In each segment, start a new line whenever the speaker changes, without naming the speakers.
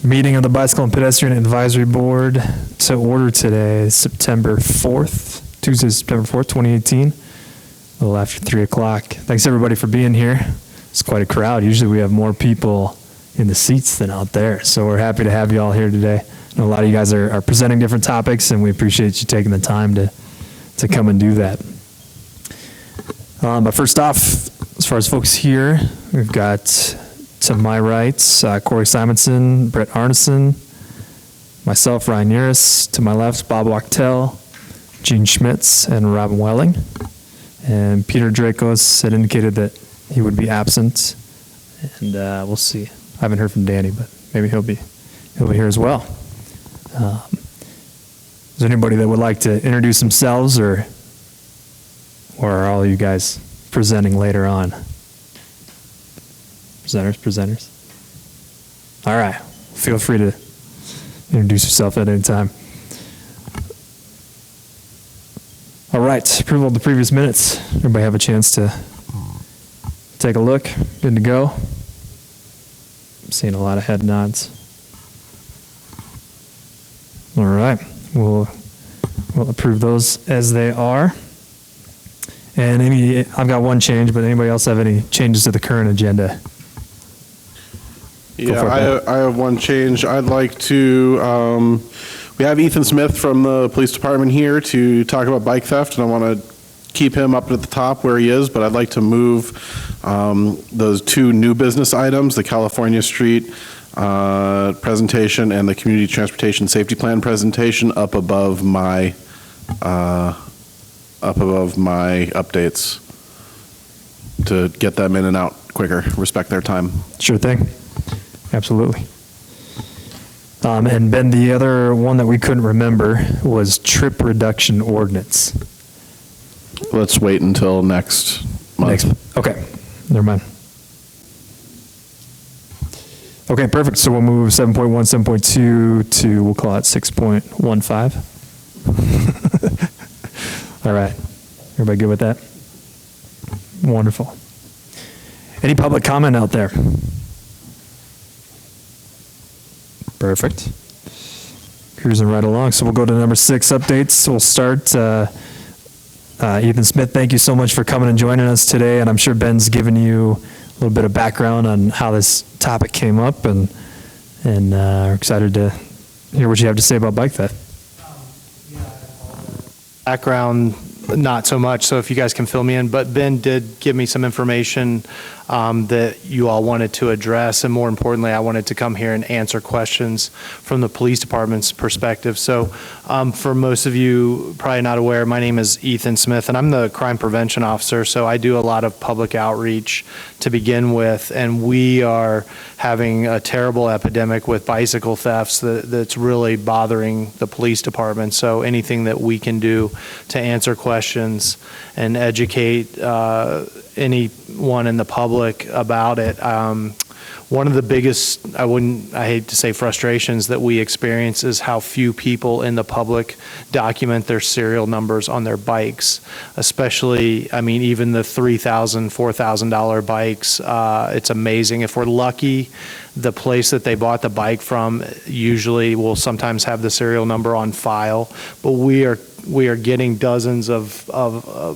Meeting of the Bicycle and Pedestrian Advisory Board to order today, September 4th, Tuesday, September 4th, 2018, a little after 3 o'clock. Thanks everybody for being here. It's quite a crowd. Usually we have more people in the seats than out there, so we're happy to have you all here today. I know a lot of you guys are presenting different topics, and we appreciate you taking the time to come and do that. But first off, as far as folks here, we've got to my right, Corey Simonson, Brett Arneson, myself, Ryan Uris. To my left, Bob Wachtel, Gene Schmitz, and Robin Welling. And Peter Dracos had indicated that he would be absent, and we'll see. I haven't heard from Danny, but maybe he'll be here as well. Is there anybody that would like to introduce themselves, or are all you guys presenting later on? Presenters. All right. Feel free to introduce yourself at any time. All right. Approval of the previous minutes. Everybody have a chance to take a look. Good to go. I'm seeing a lot of head nods. All right. We'll approve those as they are. And I've got one change, but anybody else have any changes to the current agenda?
Yeah, I have one change. I'd like to, we have Ethan Smith from the police department here to talk about bike theft, and I want to keep him up at the top where he is, but I'd like to move those two new business items, the California Street presentation and the Community Transportation Safety Plan presentation, up above my updates to get them in and out quicker, respect their time.
Sure thing. Absolutely. And Ben, the other one that we couldn't remember was trip reduction ordinance.
Let's wait until next month.
Okay, never mind. Okay, perfect. So we'll move 7.1, 7.2 to, we'll call it 6.15. All right. Everybody good with that? Wonderful. Any public comment out there? Perfect. Cruising right along. So we'll go to number 6, updates. We'll start. Ethan Smith, thank you so much for coming and joining us today. And I'm sure Ben's given you a little bit of background on how this topic came up, and we're excited to hear what you have to say about bike theft.
Background, not so much, so if you guys can fill me in, but Ben did give me some information that you all wanted to address, and more importantly, I wanted to come here and answer questions from the police department's perspective. So for most of you probably not aware, my name is Ethan Smith, and I'm the crime prevention officer, so I do a lot of public outreach to begin with, and we are having a terrible epidemic with bicycle thefts that's really bothering the police department. So anything that we can do to answer questions and educate anyone in the public about it. One of the biggest, I hate to say frustrations that we experience is how few people in the public document their serial numbers on their bikes, especially, I mean, even the $3,000, $4,000 bikes. It's amazing. If we're lucky, the place that they bought the bike from usually will sometimes have the serial number on file, but we are getting dozens of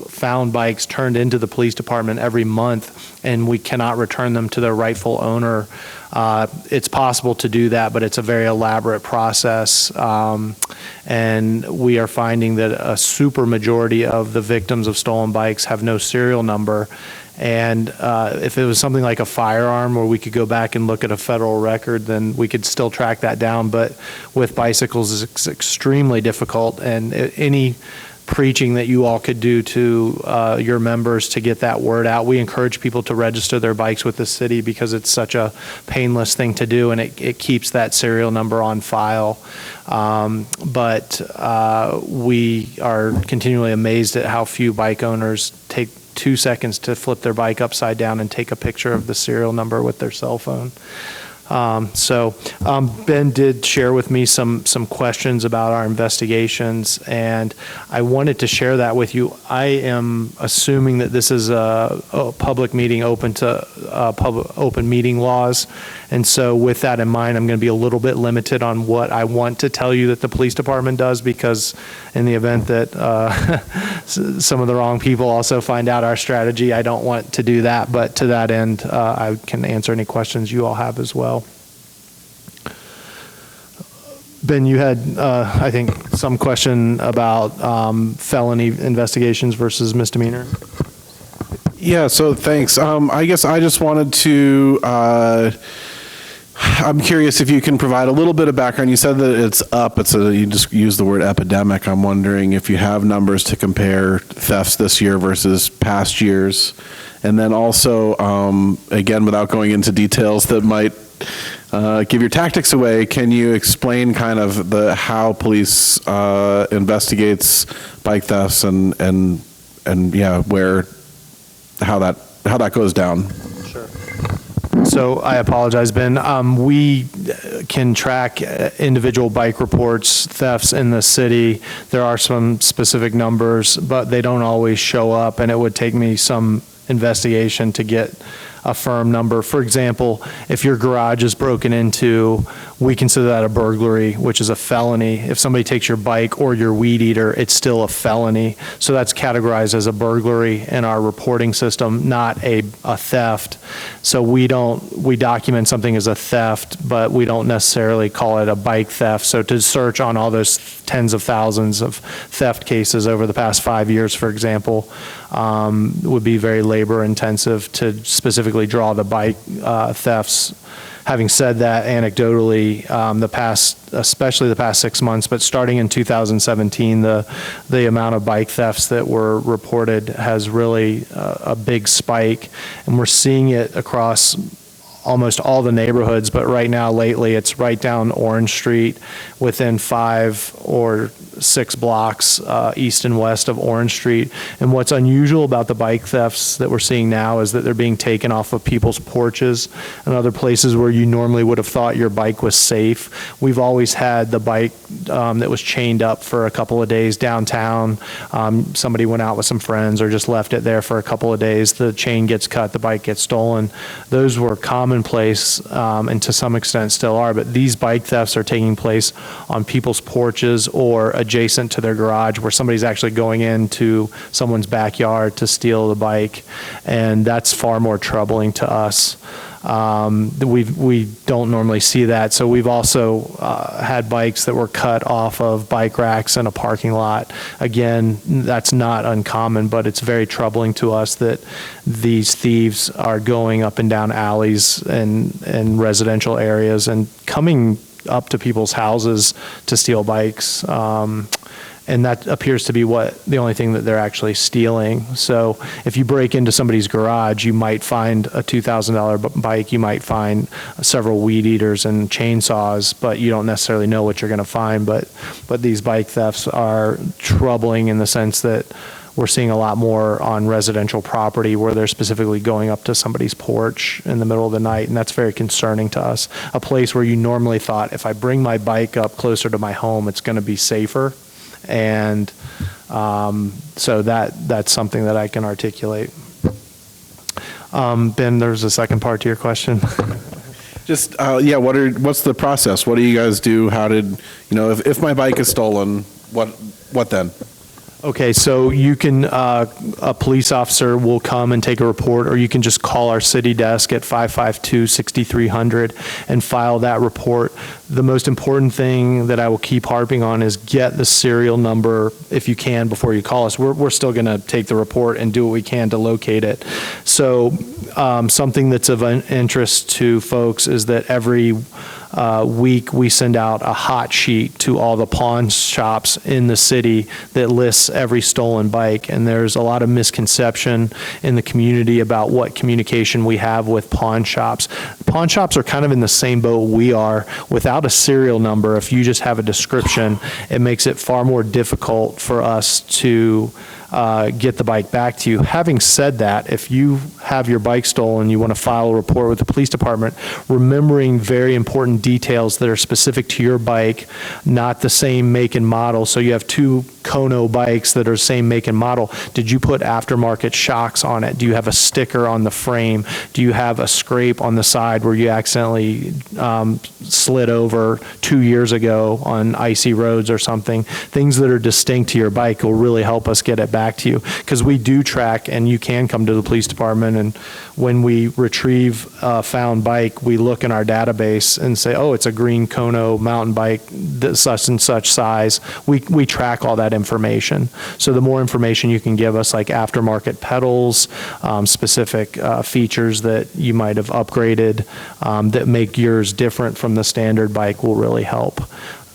found bikes turned into the police department every month, and we cannot return them to their rightful owner. It's possible to do that, but it's a very elaborate process, and we are finding that a super majority of the victims of stolen bikes have no serial number. And if it was something like a firearm where we could go back and look at a federal record, then we could still track that down. But with bicycles, it's extremely difficult. And any preaching that you all could do to your members to get that word out, we encourage people to register their bikes with the city because it's such a painless thing to do, and it keeps that serial number on file. But we are continually amazed at how few bike owners take 2 seconds to flip their bike upside down and take a picture of the serial number with their cell phone. Ben did share with me some questions about our investigations, and I wanted to share that with you. I am assuming that this is a public meeting open to open meeting laws, And so with that in mind, I'm going to be a little bit limited on what I want to tell you that the police department does, because in the event that some of the wrong people also find out our strategy, I don't want to do that. But to that end, I can answer any questions you all have as well. Ben, you had, I think, some question about felony investigations versus misdemeanor.
Yeah, so thanks. I guess I just wanted to, I'm curious if you can provide a little bit of background. You said that it's up, you just used the word epidemic. I'm wondering if you have numbers to compare thefts this year versus past years. And then also, again, without going into details that might give your tactics away, can you explain kind of how police investigates bike thefts and yeah, how that goes down?
Sure. So I apologize, Ben. We can track individual bike reports, thefts in the city. There are some specific numbers, but they don't always show up, and it would take me some investigation to get a firm number. For example, if your garage is broken into, we consider that a burglary, which is a felony. If somebody takes your bike or your weed eater, it's still a felony. So that's categorized as a burglary in our reporting system, not a theft. So we document something as a theft, but we don't necessarily call it a bike theft. So to search on all those tens of thousands of theft cases over the past 5 years, for example, would be very labor intensive to specifically draw the bike thefts. Having said that, anecdotally, especially the past 6 months, but starting in 2017, the amount of bike thefts that were reported has really a big spike, and we're seeing it across almost all the neighborhoods, but right now, lately, it's right down Orange Street, within 5 or 6 blocks east and west of Orange Street. And what's unusual about the bike thefts that we're seeing now is that they're being taken off of people's porches and other places where you normally would have thought your bike was safe. We've always had the bike that was chained up for a couple of days downtown. Somebody went out with some friends or just left it there for a couple of days. The chain gets cut, the bike gets stolen. Those were commonplace and to some extent still are, but these bike thefts are taking place on people's porches or adjacent to their garage, where somebody's actually going into someone's backyard to steal the bike, and that's far more troubling to us. We don't normally see that. So we've also had bikes that were cut off of bike racks in a parking lot. Again, that's not uncommon, but it's very troubling to us that these thieves are going up and down alleys and residential areas and coming up to people's houses to steal bikes. And that appears to be the only thing that they're actually stealing. So if you break into somebody's garage, you might find a $2,000 bike, you might find several weed eaters and chainsaws, but you don't necessarily know what you're going to find. But these bike thefts are troubling in the sense that we're seeing a lot more on residential property where they're specifically going up to somebody's porch in the middle of the night, and that's very concerning to us. A place where you normally thought, if I bring my bike up closer to my home, it's going to be safer. And so that's something that I can articulate. Ben, there's a second part to your question.
Just, yeah, what's the process? What do you guys do? How did, if my bike is stolen, what then?
Okay, so you can, a police officer will come and take a report, or you can just call our city desk at 552-6300 and file that report. The most important thing that I will keep harping on is get the serial number if you can before you call us. We're still going to take the report and do what we can to locate it. So something that's of interest to folks is that every week we send out a hot sheet to all the pawn shops in the city that lists every stolen bike, and there's a lot of misconception in the community about what communication we have with pawn shops. Pawn shops are kind of in the same boat we are. Without a serial number, if you just have a description, it makes it far more difficult for us to get the bike back to you. Having said that, if you have your bike stolen, you want to file a report with the police department, remembering very important details that are specific to your bike, not the same make and model. So you have two Kono bikes that are same make and model. Did you put aftermarket shocks on it? Do you have a sticker on the frame? Do you have a scrape on the side where you accidentally slid over 2 years ago on icy roads or something? Things that are distinct to your bike will really help us get it back to you, because we do track, and you can come to the police department, and when we retrieve a found bike, we look in our database and say, oh, it's a green Kono mountain bike, such and such size. We track all that information. So the more information you can give us, like aftermarket pedals, specific features that you might have upgraded that make yours different from the standard bike, will really help.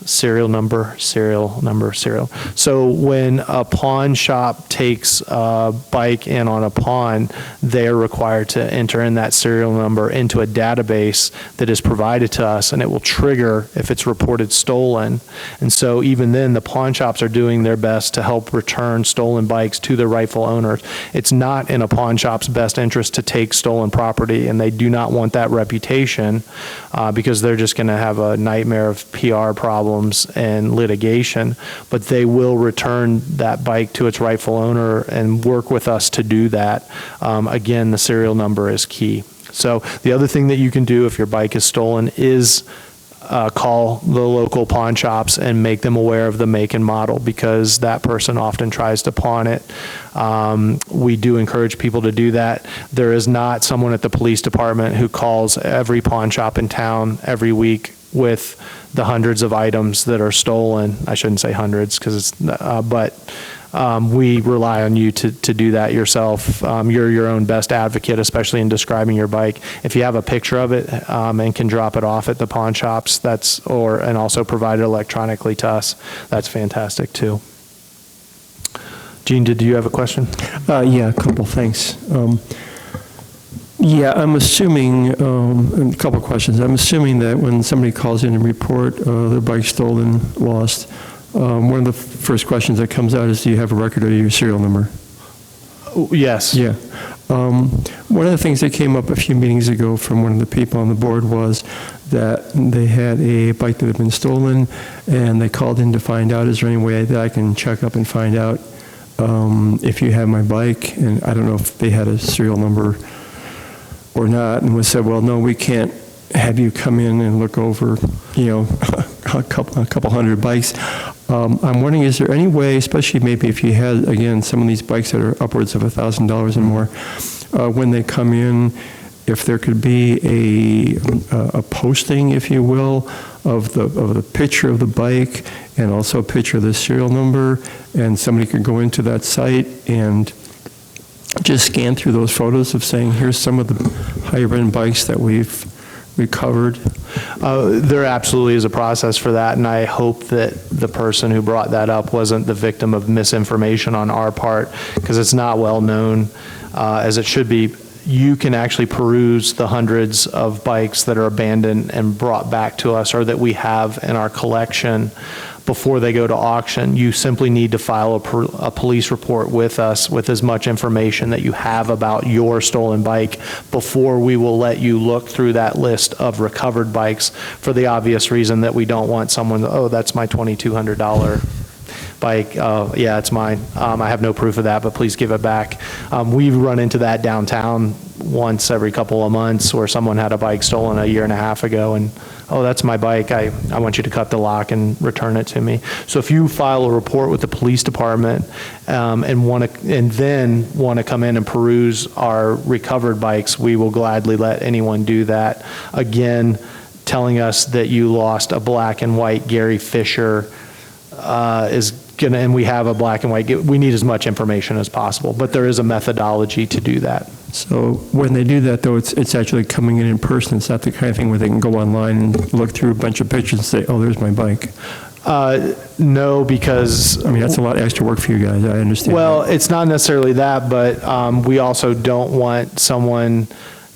Serial number. So when a pawn shop takes a bike in on a pawn, they're required to enter in that serial number into a database that is provided to us, and it will trigger if it's reported stolen. And so even then, the pawn shops are doing their best to help return stolen bikes to their rightful owners. It's not in a pawn shop's best interest to take stolen property, and they do not want that reputation because they're just going to have a nightmare of PR problems and litigation. But they will return that bike to its rightful owner and work with us to do that. Again, the serial number is key. So the other thing that you can do if your bike is stolen is call the local pawn shops and make them aware of the make and model, because that person often tries to pawn it. We do encourage people to do that. There is not someone at the police department who calls every pawn shop in town every week with the hundreds of items that are stolen. I shouldn't say hundreds, because it's, but we rely on you to do that yourself. You're your own best advocate, especially in describing your bike. If you have a picture of it and can drop it off at the pawn shops, and also provide it electronically to us, that's fantastic too. Gene, did you have a question?
Yeah, a couple, thanks. Yeah, I'm assuming, a couple questions. I'm assuming that when somebody calls in and report their bike stolen, lost, one of the first questions that comes out is, do you have a record of your serial number?
Yes.
Yeah. One of the things that came up a few meetings ago from one of the people on the board was that they had a bike that had been stolen, and they called in to find out, is there any way that I can check up and find out if you have my bike? And I don't know if they had a serial number or not, and we said, well, no, we can't have you come in and look over, a couple hundred bikes. I'm wondering, is there any way, especially maybe if you had, again, some of these bikes that are upwards of $1,000 and more, when they come in, if there could be a posting, if you will, of the picture of the bike and also a picture of the serial number, and somebody could go into that site and just scan through those photos of saying, here's some of the higher-end bikes that we've recovered?
There absolutely is a process for that, and I hope that the person who brought that up wasn't the victim of misinformation on our part, because it's not well known as it should be. You can actually peruse the hundreds of bikes that are abandoned and brought back to us, or that we have in our collection, before they go to auction. You simply need to file a police report with us with as much information that you have about your stolen bike before we will let you look through that list of recovered bikes, for the obvious reason that we don't want someone, oh, that's my $2,200 bike. Yeah, it's mine. I have no proof of that, but please give it back. We've run into that downtown once every couple of months, where someone had a bike stolen 1.5 years ago, and, oh, that's my bike. I want you to cut the lock and return it to me. So if you file a report with the police department and then want to come in and peruse our recovered bikes, we will gladly let anyone do that. Again, telling us that you lost a black and white Gary Fisher is gonna, and we have a black and white, we need as much information as possible, but there is a methodology to do that.
So when they do that, though, it's actually coming in person. It's not the kind of thing where they can go online and look through a bunch of pictures and say, oh, there's my bike.
No, because...
I mean, that's a lot of extra work for you guys, I understand.
Well, it's not necessarily that, but we also don't want someone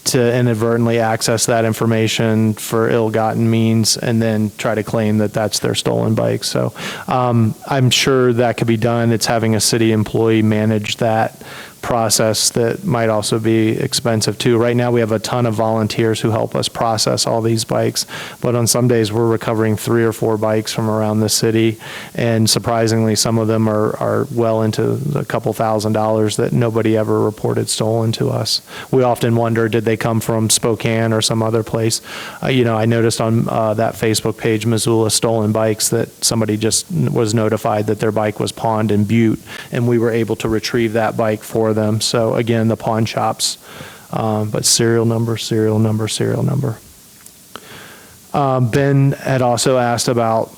to inadvertently access that information for ill-gotten means and then try to claim that that's their stolen bike. So I'm sure that could be done. It's having a city employee manage that process that might also be expensive too. Right now we have a ton of volunteers who help us process all these bikes, but on some days we're recovering 3 or 4 bikes from around the city, and surprisingly some of them are well into a couple $1,000s that nobody ever reported stolen to us. We often wonder, did they come from Spokane or some other place? I noticed on that Facebook page, Missoula Stolen Bikes, that somebody just was notified that their bike was pawned in Butte, and we were able to retrieve that bike for them. So again, the pawn shops, but serial number. Ben had also asked about,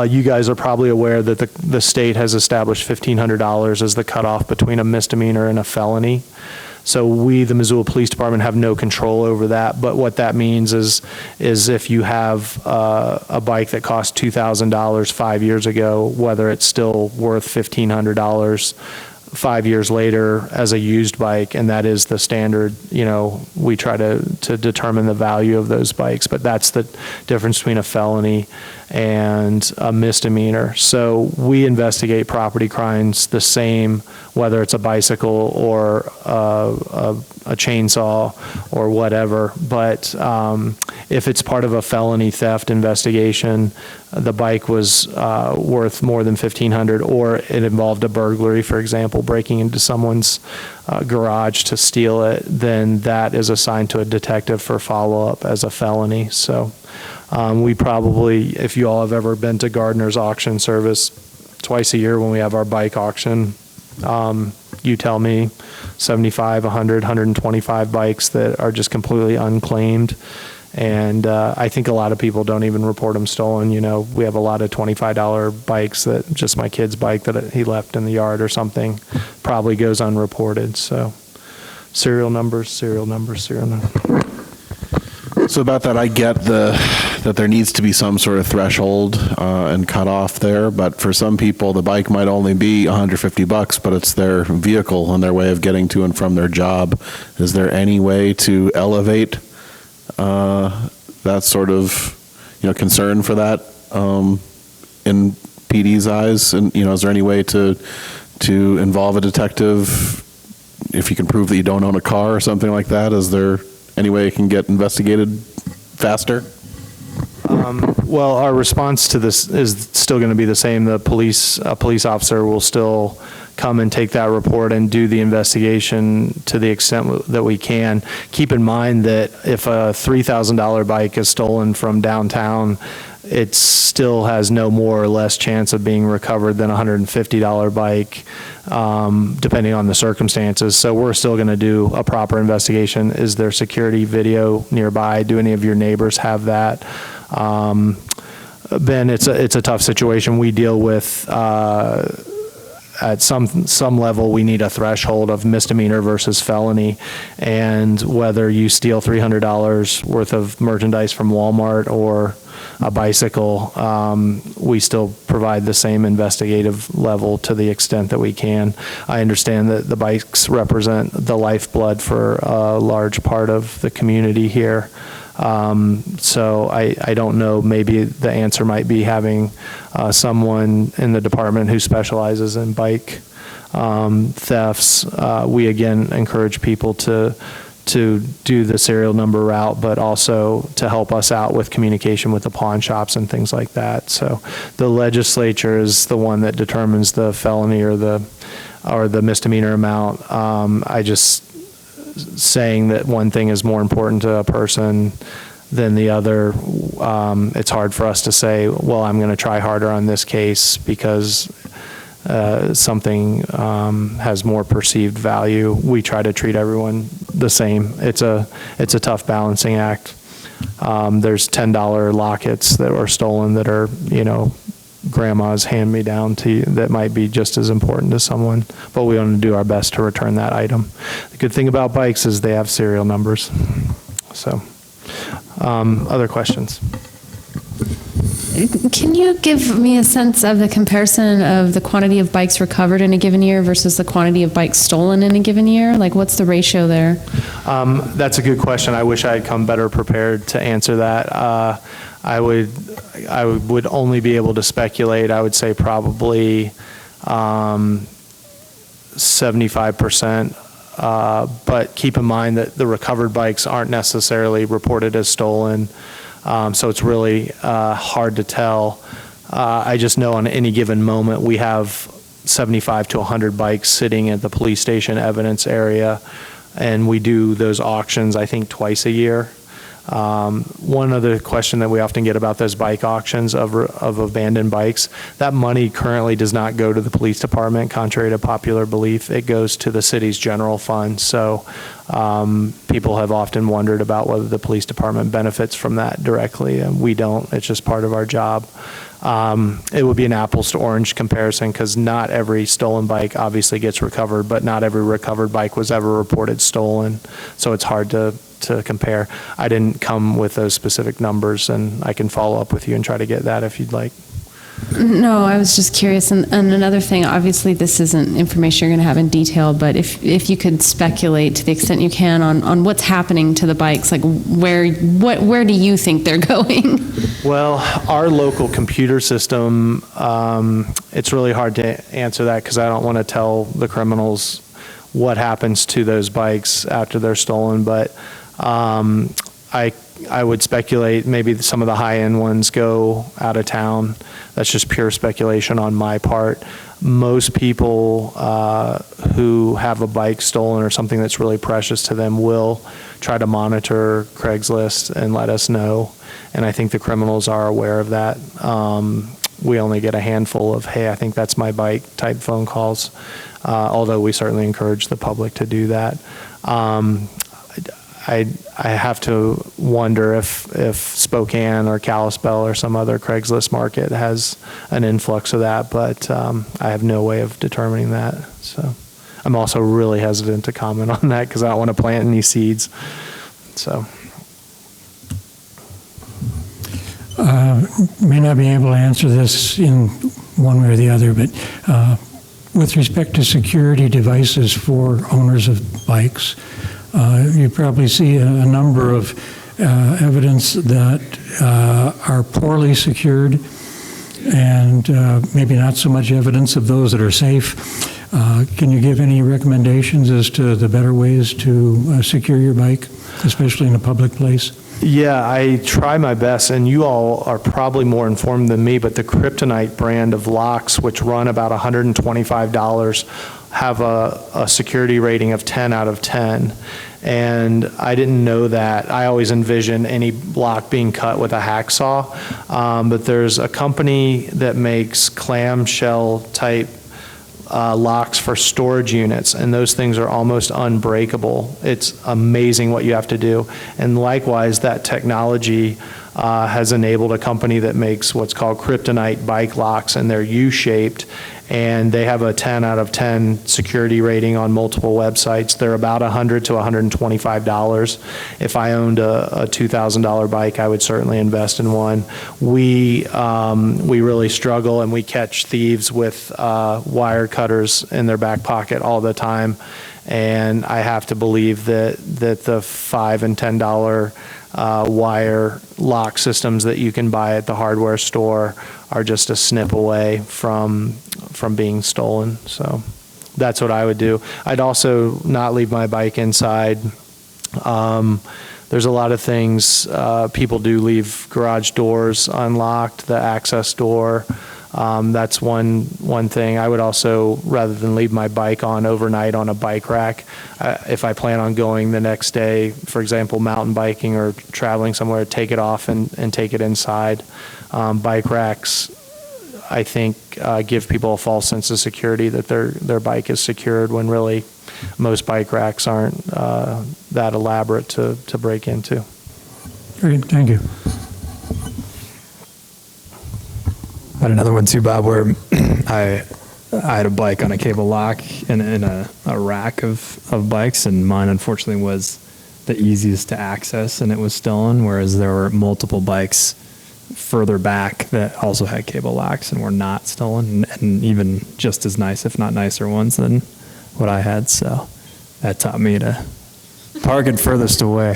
you guys are probably aware that the state has established $1,500 as the cutoff between a misdemeanor and a felony. So we, the Missoula Police Department, have no control over that. But what that means is if you have a bike that cost $2,000 5 years ago, whether it's still worth $1,500 5 years later as a used bike, and that is the standard, we try to determine the value of those bikes. But that's the difference between a felony and a misdemeanor. So we investigate property crimes the same, whether it's a bicycle or a chainsaw or whatever. But if it's part of a felony theft investigation, the bike was worth more than $1,500, or it involved a burglary, for example, breaking into someone's garage to steal it, then that is assigned to a detective for follow-up as a felony. So we probably, if you all have ever been to Gardner's auction service, twice a year when we have our bike auction, you tell me 75, 100, 125 bikes that are just completely unclaimed. And I think a lot of people don't even report them stolen. We have a lot of $25 bikes that just my kid's bike that he left in the yard or something probably goes unreported. So serial numbers.
So about that, I get that there needs to be some sort of threshold and cutoff there, but for some people, the bike might only be $150, but it's their vehicle and their way of getting to and from their job. Is there any way to elevate that sort of, concern for that in PD's eyes? And, is there any way to involve a detective if you can prove that you don't own a car or something like that? Is there any way it can get investigated faster?
Well, our response to this is still going to be the same. A police officer will still come and take that report and do the investigation to the extent that we can. Keep in mind that if a $3,000 bike is stolen from downtown, it still has no more or less chance of being recovered than a $150 bike, depending on the circumstances. So we're still going to do a proper investigation. Is there security video nearby? Do any of your neighbors have that? Ben, it's a tough situation. We deal with at some level, we need a threshold of misdemeanor versus felony, and whether you steal $300 worth of merchandise from Walmart or a bicycle, we still provide the same investigative level to the extent that we can. I understand that the bikes represent the lifeblood for a large part of the community here. So I don't know, maybe the answer might be having someone in the department who specializes in bike thefts. We again encourage people to do the serial number route, but also to help us out with communication with the pawn shops and things like that. So the legislature is the one that determines the felony or the misdemeanor amount. I just saying that one thing is more important to a person than the other. It's hard for us to say, well, I'm going to try harder on this case because something has more perceived value. We try to treat everyone the same. It's a tough balancing act. There's $10 lockets that were stolen that are, grandma's hand-me-down to you that might be just as important to someone, but we want to do our best to return that item. The good thing about bikes is they have serial numbers. So, other questions?
Can you give me a sense of the comparison of the quantity of bikes recovered in a given year versus the quantity of bikes stolen in a given year? Like, what's the ratio there?
That's a good question. I wish I had come better prepared to answer that. I would only be able to speculate. I would say probably 75%. But keep in mind that the recovered bikes aren't necessarily reported as stolen. So it's really hard to tell. I just know on any given moment we have 75 to 100 bikes sitting at the police station evidence area, and we do those auctions, I think, twice a year. One other question that we often get about those bike auctions of abandoned bikes, that money currently does not go to the police department, contrary to popular belief. It goes to the city's general fund. So people have often wondered about whether the police department benefits from that directly, and we don't. It's just part of our job. It would be an apples to orange comparison because not every stolen bike obviously gets recovered, but not every recovered bike was ever reported stolen. So it's hard to compare. I didn't come with those specific numbers, and I can follow up with you and try to get that if you'd like.
No, I was just curious. And another thing, obviously this isn't information you're going to have in detail, but if you could speculate to the extent you can on what's happening to the bikes, like where do you think they're going?
Well, our local computer system, it's really hard to answer that because I don't want to tell the criminals what happens to those bikes after they're stolen, but I would speculate maybe some of the high-end ones go out of town. That's just pure speculation on my part. Most people who have a bike stolen or something that's really precious to them will try to monitor Craigslist and let us know, and I think the criminals are aware of that. We only get a handful of, hey, I think that's my bike type phone calls, although we certainly encourage the public to do that. I have to wonder if Spokane or Kalispell or some other Craigslist market has an influx of that, but I have no way of determining that. So I'm also really hesitant to comment on that because I don't want to plant any seeds. So.
May not be able to answer this in one way or the other, but with respect to security devices for owners of bikes, you probably see a number of evidence that are poorly secured and maybe not so much evidence of those that are safe. Can you give any recommendations as to the better ways to secure your bike, especially in a public place?
Yeah, I try my best, and you all are probably more informed than me, but the Kryptonite brand of locks, which run about $125, have a security rating of 10 out of 10. And I didn't know that. I always envision any lock being cut with a hacksaw, but there's a company that makes clamshell type locks for storage units, and those things are almost unbreakable. It's amazing what you have to do. And likewise, that technology has enabled a company that makes what's called Kryptonite bike locks, and they're U-shaped, and they have a 10 out of 10 security rating on multiple websites. They're about $100 to $125. If I owned a $2,000 bike, I would certainly invest in one. We really struggle, and we catch thieves with wire cutters in their back pocket all the time. And I have to believe that the $5 and $10 wire lock systems that you can buy at the hardware store are just a snip away from being stolen. So that's what I would do. I'd also not leave my bike inside. There's a lot of things. People do leave garage doors unlocked, the access door. That's one thing. I would also, rather than leave my bike on overnight on a bike rack, if I plan on going the next day, for example, mountain biking or traveling somewhere, take it off and take it inside. Bike racks, I think, give people a false sense of security that their bike is secured when really most bike racks aren't that elaborate to break into.
Great, thank you.
I had another one too, Bob, where I had a bike on a cable lock in a rack of bikes, and mine unfortunately was the easiest to access, and it was stolen, whereas there were multiple bikes further back that also had cable locks and were not stolen, and even just as nice, if not nicer ones than what I had. So that taught me to park it furthest away.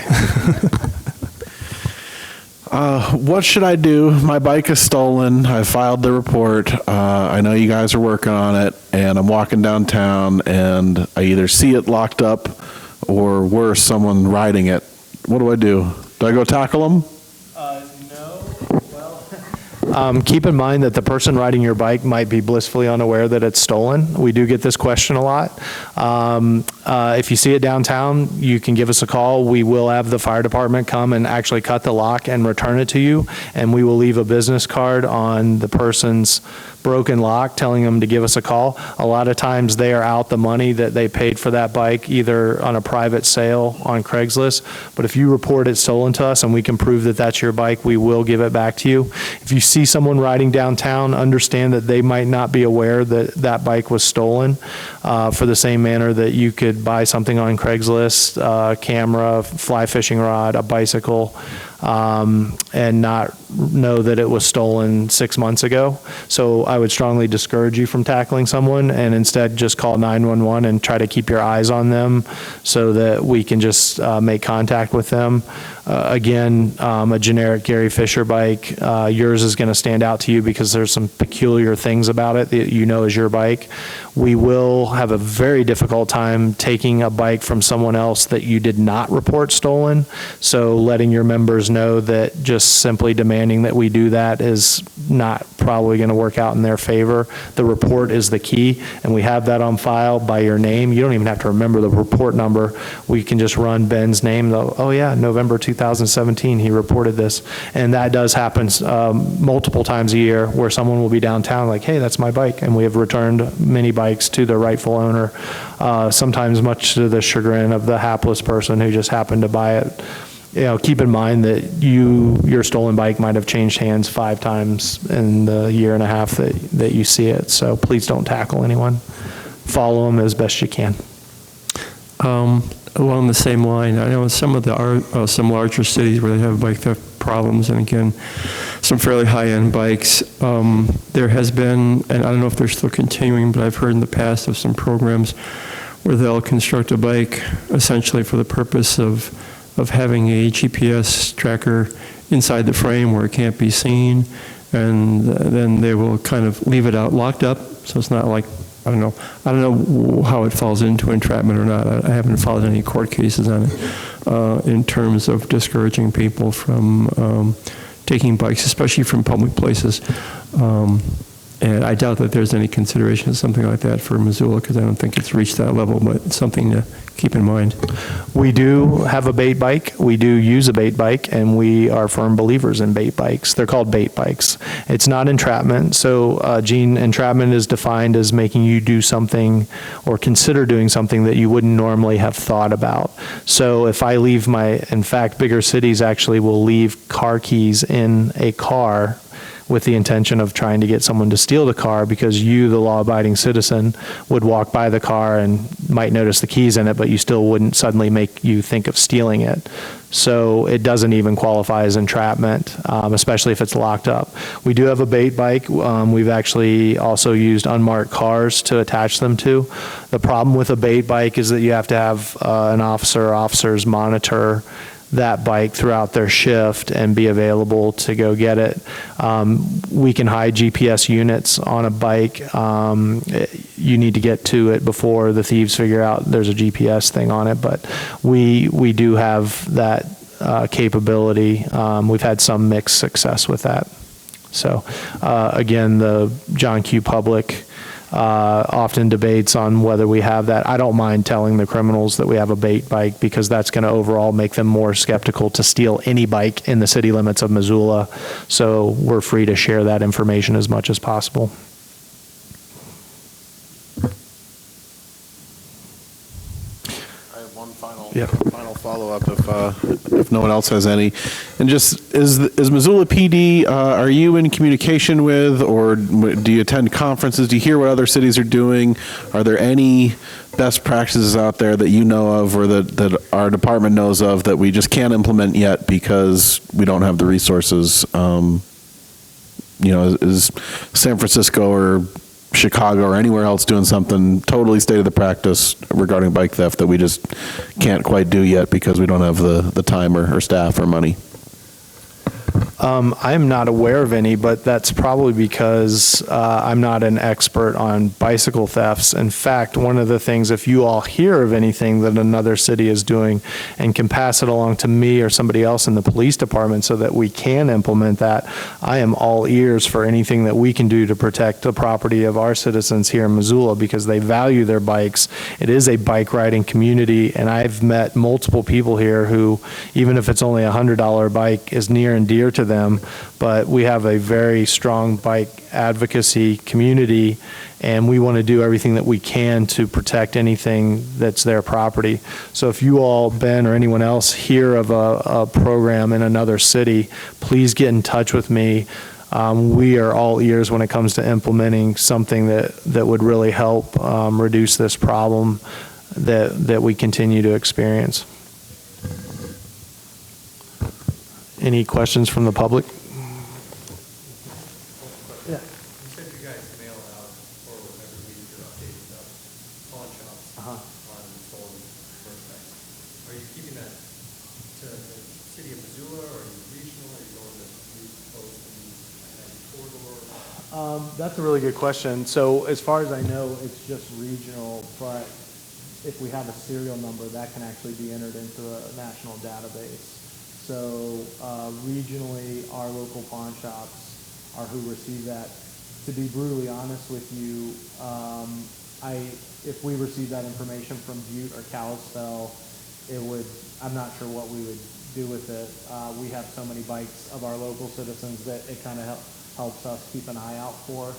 What should I do? My bike is stolen. I filed the report. I know you guys are working on it, and I'm walking downtown, and I either see it locked up or worse, someone riding it. What do I do? Do I go tackle them?
Keep in mind that the person riding your bike might be blissfully unaware that it's stolen. We do get this question a lot. If you see it downtown, you can give us a call. We will have the fire department come and actually cut the lock and return it to you, and we will leave a business card on the person's broken lock telling them to give us a call. A lot of times they are out the money that they paid for that bike, either on a private sale on Craigslist, but if you report it stolen to us and we can prove that that's your bike, we will give it back to you. If you see someone riding downtown, understand that they might not be aware that that bike was stolen, for the same manner that you could buy something on Craigslist, a camera, fly fishing rod, a bicycle, and not know that it was stolen 6 months ago. So I would strongly discourage you from tackling someone, and instead just call 911 and try to keep your eyes on them so that we can just make contact with them. Again, a generic Gary Fisher bike, yours is going to stand out to you because there's some peculiar things about it that you know is your bike. We will have a very difficult time taking a bike from someone else that you did not report stolen. So letting your members know that just simply demanding that we do that is not probably going to work out in their favor. The report is the key, and we have that on file by your name. You don't even have to remember the report number. We can just run Ben's name. Oh yeah, November 2017, he reported this. And that does happen multiple times a year where someone will be downtown like, hey, that's my bike. And we have returned many bikes to the rightful owner, sometimes much to the chagrin of the hapless person who just happened to buy it. You know, keep in mind that your stolen bike might have changed hands 5 times in the year and a half that you see it. So please don't tackle anyone. Follow them as best you can.
Along the same line, I know in some of the some larger cities where they have bike theft problems, and again, some fairly high-end bikes, there has been, and I don't know if they're still continuing, but I've heard in the past of some programs where they'll construct a bike essentially for the purpose of having a GPS tracker inside the frame where it can't be seen, and then they will kind of leave it out locked up, so it's not like, I don't know how it falls into entrapment or not. I haven't filed any court cases on it in terms of discouraging people from taking bikes, especially from public places. And I doubt that there's any consideration of something like that for Missoula, because I don't think it's reached that level, but it's something to keep in mind.
We do have a bait bike. We do use a bait bike, and we are firm believers in bait bikes. They're called bait bikes. It's not entrapment. So, Gene, entrapment is defined as making you do something or consider doing something that you wouldn't normally have thought about. So if I leave in fact, bigger cities actually will leave car keys in a car with the intention of trying to get someone to steal the car, because you, the law-abiding citizen, would walk by the car and might notice the keys in it, but you still wouldn't suddenly make you think of stealing it. So it doesn't even qualify as entrapment, especially if it's locked up. We do have a bait bike. We've actually also used unmarked cars to attach them to. The problem with a bait bike is that you have to have an officer or officers monitor that bike throughout their shift and be available to go get it. We can hide GPS units on a bike. You need to get to it before the thieves figure out there's a GPS thing on it, but we do have that capability. We've had some mixed success with that. So again, the John Q. Public often debates on whether we have that. I don't mind telling the criminals that we have a bait bike, because that's going to overall make them more skeptical to steal any bike in the city limits of Missoula. So we're free to share that information as much as possible.
I have one final
Yeah.
follow-up if no one else has any. And just, is Missoula PD, are you in communication with, or do you attend conferences? Do you hear what other cities are doing? Are there any best practices out there that you know of, or that our department knows of, that we just can't implement yet because we don't have the resources? is San Francisco or Chicago or anywhere else doing something totally state of the practice regarding bike theft that we just can't quite do yet because we don't have the time or staff or money?
I'm not aware of any, but that's probably because I'm not an expert on bicycle thefts. In fact, one of the things, if you all hear of anything that another city is doing and can pass it along to me or somebody else in the police department so that we can implement that, I am all ears for anything that we can do to protect the property of our citizens here in Missoula because they value their bikes. It is a bike riding community, and I've met multiple people here who, even if it's only a $100 bike, is near and dear to them, but we have a very strong bike advocacy community, and we want to do everything that we can to protect anything that's their property. So if you all, Ben, or anyone else hear of a program in another city, please get in touch with me. We are all ears when it comes to implementing something that would really help reduce this problem that we continue to experience. Any questions from the public?
Yeah. You said you guys mail out or every week you're updating the pawn shops on stolen merchandise. Are you keeping that to the city of Missoula, or are you regional? Are you going to new posts and corridor?
That's a really good question. So as far as I know, it's just regional, but if we have a serial number, that can actually be entered into a national database. So regionally, our local pawn shops are who receive that. To be brutally honest with you, if we receive that information from Butte or Kalispell, I'm not sure what we would do with it. We have so many bikes of our local citizens that it kind of helps us keep an eye out for.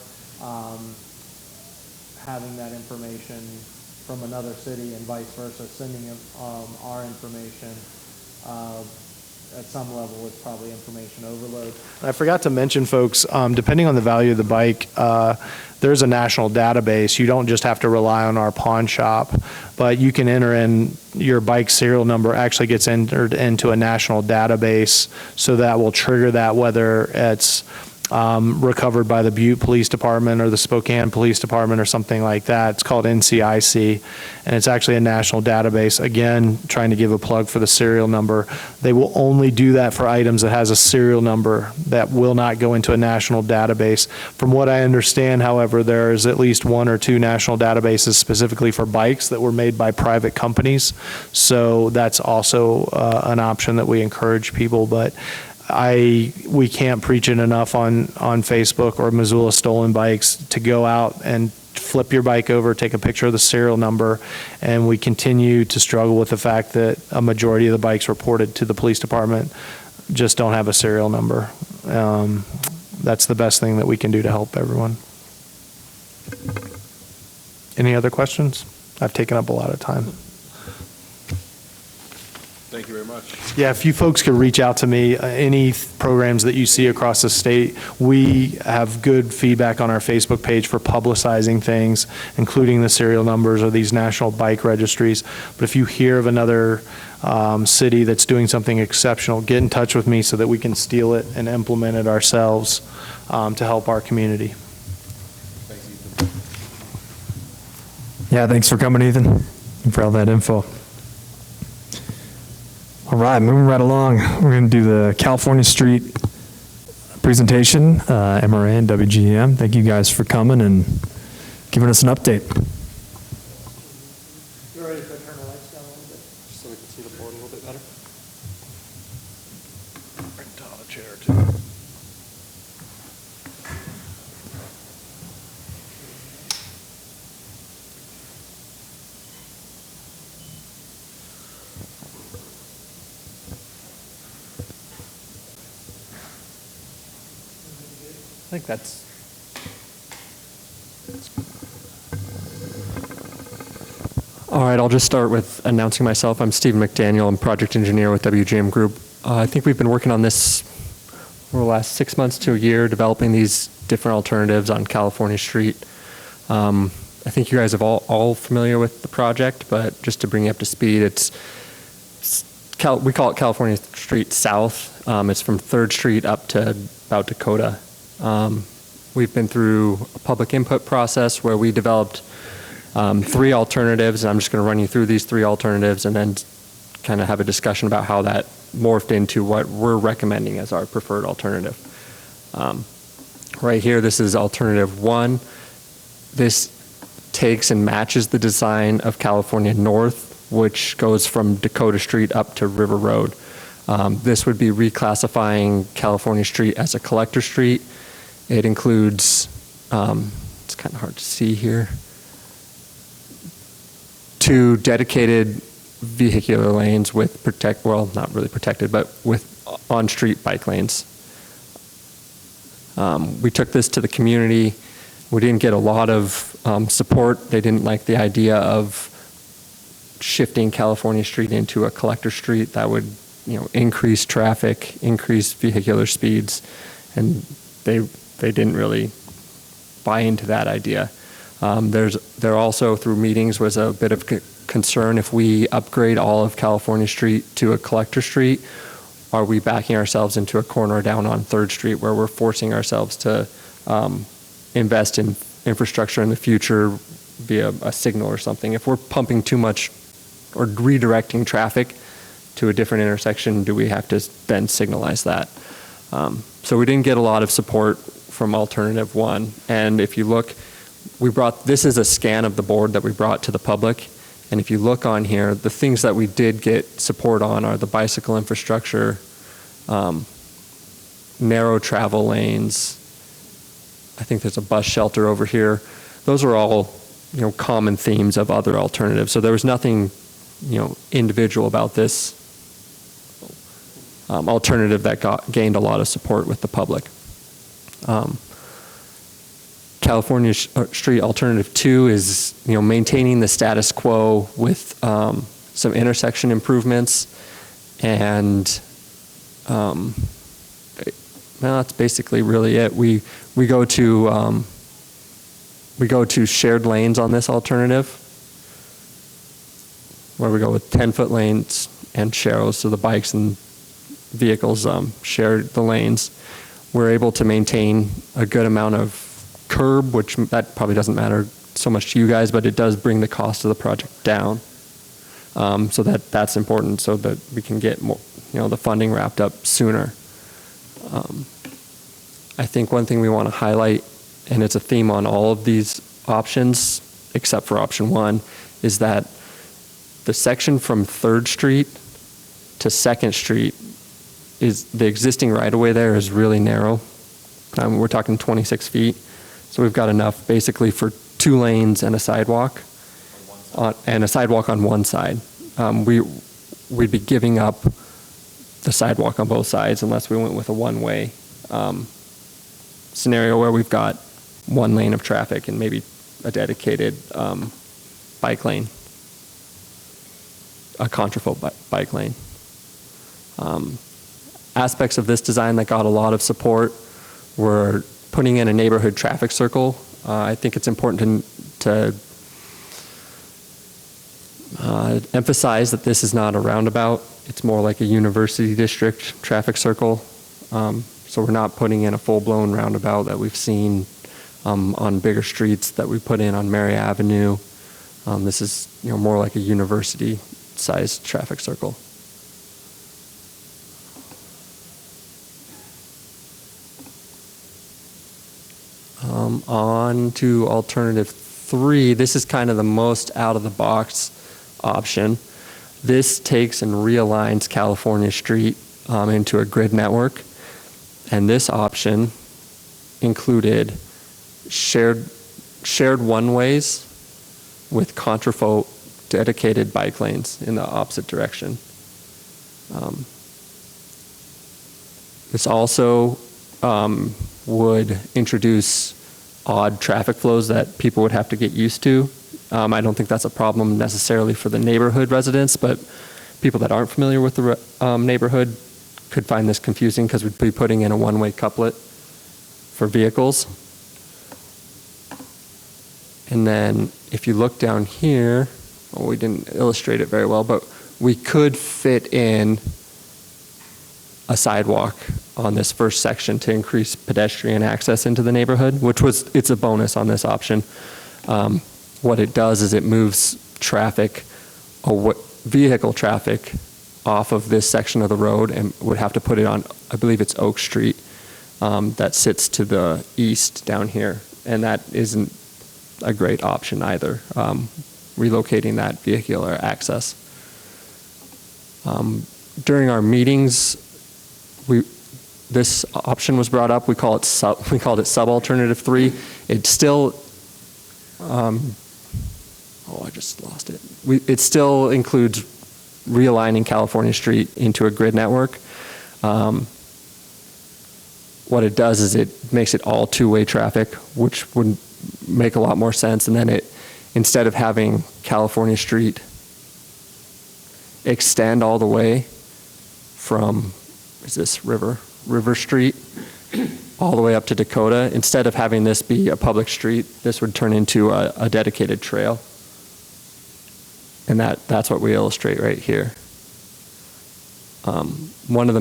Having that information from another city and vice versa, sending our information, at some level, it's probably information overload. I forgot to mention, folks, depending on the value of the bike, there's a national database. You don't just have to rely on our pawn shop, but you can enter in your bike serial number, actually gets entered into a national database, so that will trigger that, whether it's recovered by the Butte Police Department or the Spokane Police Department or something like that. It's called NCIC, and it's actually a national database. Again, trying to give a plug for the serial number. They will only do that for items that has a serial number that will not go into a national database. From what I understand, however, there is at least 1 or 2 national databases specifically for bikes that were made by private companies. So that's also an option that we encourage people, but we can't preach it enough on Facebook or Missoula Stolen Bikes to go out and flip your bike over, take a picture of the serial number, and we continue to struggle with the fact that a majority of the bikes reported to the police department just don't have a serial number. That's the best thing that we can do to help everyone. Any other questions? I've taken up a lot of time.
Thank you very much.
Yeah, if you folks could reach out to me, any programs that you see across the state, we have good feedback on our Facebook page for publicizing things, including the serial numbers or these national bike registries. But if you hear of another city that's doing something exceptional, get in touch with me so that we can steal it and implement it ourselves to help our community.
Thanks, Ethan.
Yeah, thanks for coming, Ethan, and for all that info. All right, moving right along. We're going to do the California Street presentation, MRA and WGM. Thank you guys for coming and giving us an update.
You ready to turn the lights down a little bit, just so we can see the board a little bit better? Bring Tom a chair, too. I think that's.
All right, I'll just start with announcing myself. I'm Steve McDaniel. I'm project engineer with WGM Group. I think we've been working on this for the last 6 months to a year, developing these different alternatives on California Street. I think you guys are all familiar with the project, but just to bring you up to speed, we call it California Street South. It's from 3rd Street up to about Dakota.
We've been through a public input process where we developed 3 alternatives, and I'm just going to run you through these 3 alternatives and then kind of have a discussion about how that morphed into what we're recommending as our preferred alternative. Right here, this is alternative 1. This takes and matches the design of California North, which goes from Dakota Street up to River Road. This would be reclassifying California Street as a collector street. It includes, it's kind of hard to see here, 2 dedicated vehicular lanes with not really protected, but with on-street bike lanes. We took this to the community. We didn't get a lot of support. They didn't like the idea of shifting California Street into a collector street. That would, increase traffic, increase vehicular speeds, and they didn't really buy into that idea. There also, through meetings, was a bit of concern if we upgrade all of California Street to a collector street, are we backing ourselves into a corner down on 3rd Street where we're forcing ourselves to invest in infrastructure in the future via a signal or something? If we're pumping too much or redirecting traffic to a different intersection, do we have to then signalize that? So we didn't get a lot of support from alternative 1. And if you look, this is a scan of the board that we brought to the public. And if you look on here, the things that we did get support on are the bicycle infrastructure, narrow travel lanes. I think there's a bus shelter over here. Those are all, common themes of other alternatives. So there was nothing, individual about this alternative that gained a lot of support with the public. California Street Alternative 2 is, maintaining the status quo with some intersection improvements, and that's basically really it. We go to shared lanes on this alternative, where we go with 10-foot lanes and sharrows, so the bikes and vehicles share the lanes. We're able to maintain a good amount of curb, which that probably doesn't matter so much to you guys, but it does bring the cost of the project down. So that's important, so that we can get more, the funding wrapped up sooner. I think one thing we want to highlight, and it's a theme on all of these options, except for option 1, is that the section from 3rd Street to 2nd Street is the existing right-of-way there is really narrow. We're talking 26 feet. So we've got enough basically for 2 lanes and a sidewalk, on one side. We'd be giving up the sidewalk on both sides unless we went with a one-way scenario where we've got 1 lane of traffic and maybe a dedicated bike lane, a contraflow bike lane. Aspects of this design that got a lot of support were putting in a neighborhood traffic circle. I think it's important to emphasize that this is not a roundabout. It's more like a university district traffic circle. So we're not putting in a full-blown roundabout that we've seen on bigger streets that we put in on Mary Avenue. This is more like a university-sized traffic circle. On to alternative 3. This is kind of the most out-of-the-box option. This takes and realigns California Street into a grid network. And this option included shared one-ways with contraflow dedicated bike lanes in the opposite direction. This also would introduce odd traffic flows that people would have to get used to. I don't think that's a problem necessarily for the neighborhood residents, but people that aren't familiar with the neighborhood could find this confusing because we'd be putting in a one-way couplet for vehicles. And then if you look down here, well, we didn't illustrate it very well, but we could fit in a sidewalk on this first section to increase pedestrian access into the neighborhood, it's a bonus on this option. What it does is it moves traffic, vehicle traffic, off of this section of the road and would have to put it on, I believe it's Oak Street, that sits to the east down here. And that isn't a great option either, relocating that vehicular access. During our meetings, this option was brought up. We called it sub-alternative 3. It still, I just lost it. It still includes realigning California Street into a grid network. What it does is it makes it all two-way traffic, which would make a lot more sense. And then instead of having California Street extend all the way from, River Street, all the way up to Dakota, instead of having this be a public street, this would turn into a dedicated trail. And that's what we illustrate right here. One of the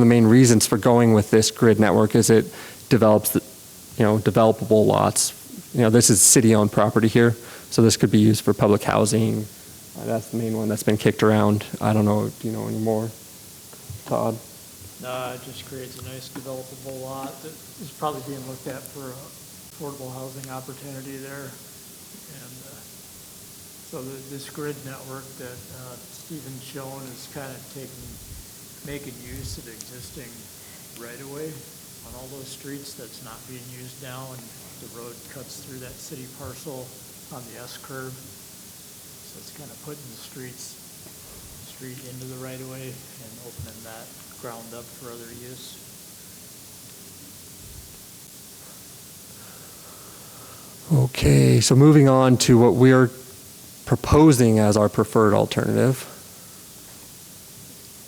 main reasons for going with this grid network is it develops developable lots. This is city-owned property here, so this could be used for public housing. That's the main one that's been kicked around. I don't know, do you know any more, Todd?
No, it just creates a nice developable lot that is probably being looked at for affordable housing opportunity there. And so this grid network that Stephen's shown is kind of making use of existing right-of-way on all those streets that's not being used now, and the road cuts through that city parcel on the S-curve. So it's kind of putting the street into the right-of-way and opening that ground up for other use.
Okay, so moving on to what we're proposing as our preferred alternative.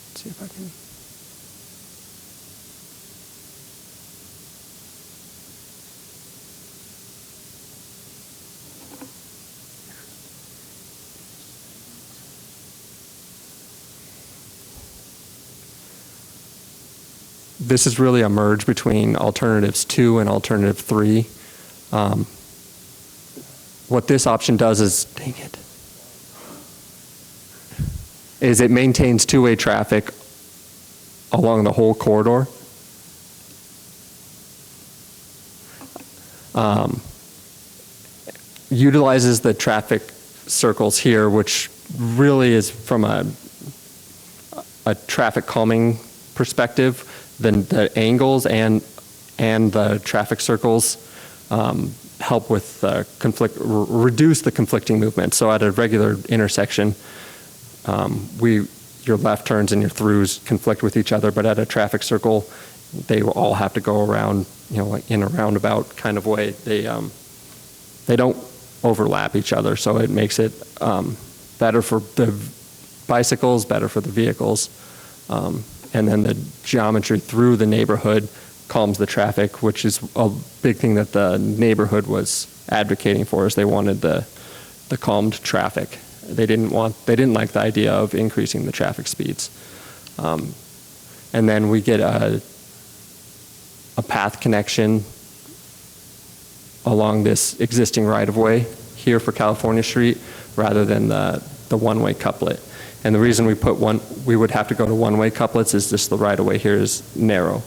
Let's see if I can. This is really a merge between alternatives 2 and alternative 3. What this option does is it maintains two-way traffic along the whole corridor. Utilizes the traffic circles here, which really is from a traffic calming perspective. The angles and the traffic circles help with reduce the conflicting movement. So at a regular intersection, your left turns and your throughs conflict with each other, but at a traffic circle, they will all have to go around, like in a roundabout kind of way. They don't overlap each other, so it makes it better for the bicycles, better for the vehicles. And then the geometry through the neighborhood calms the traffic, which is a big thing that the neighborhood was advocating for, is they wanted the calmed traffic. They didn't like the idea of increasing the traffic speeds. And then we get a path connection along this existing right-of-way here for California Street rather than the one-way couplet. And the reason we would have to go to one-way couplets is just the right-of-way here is narrow.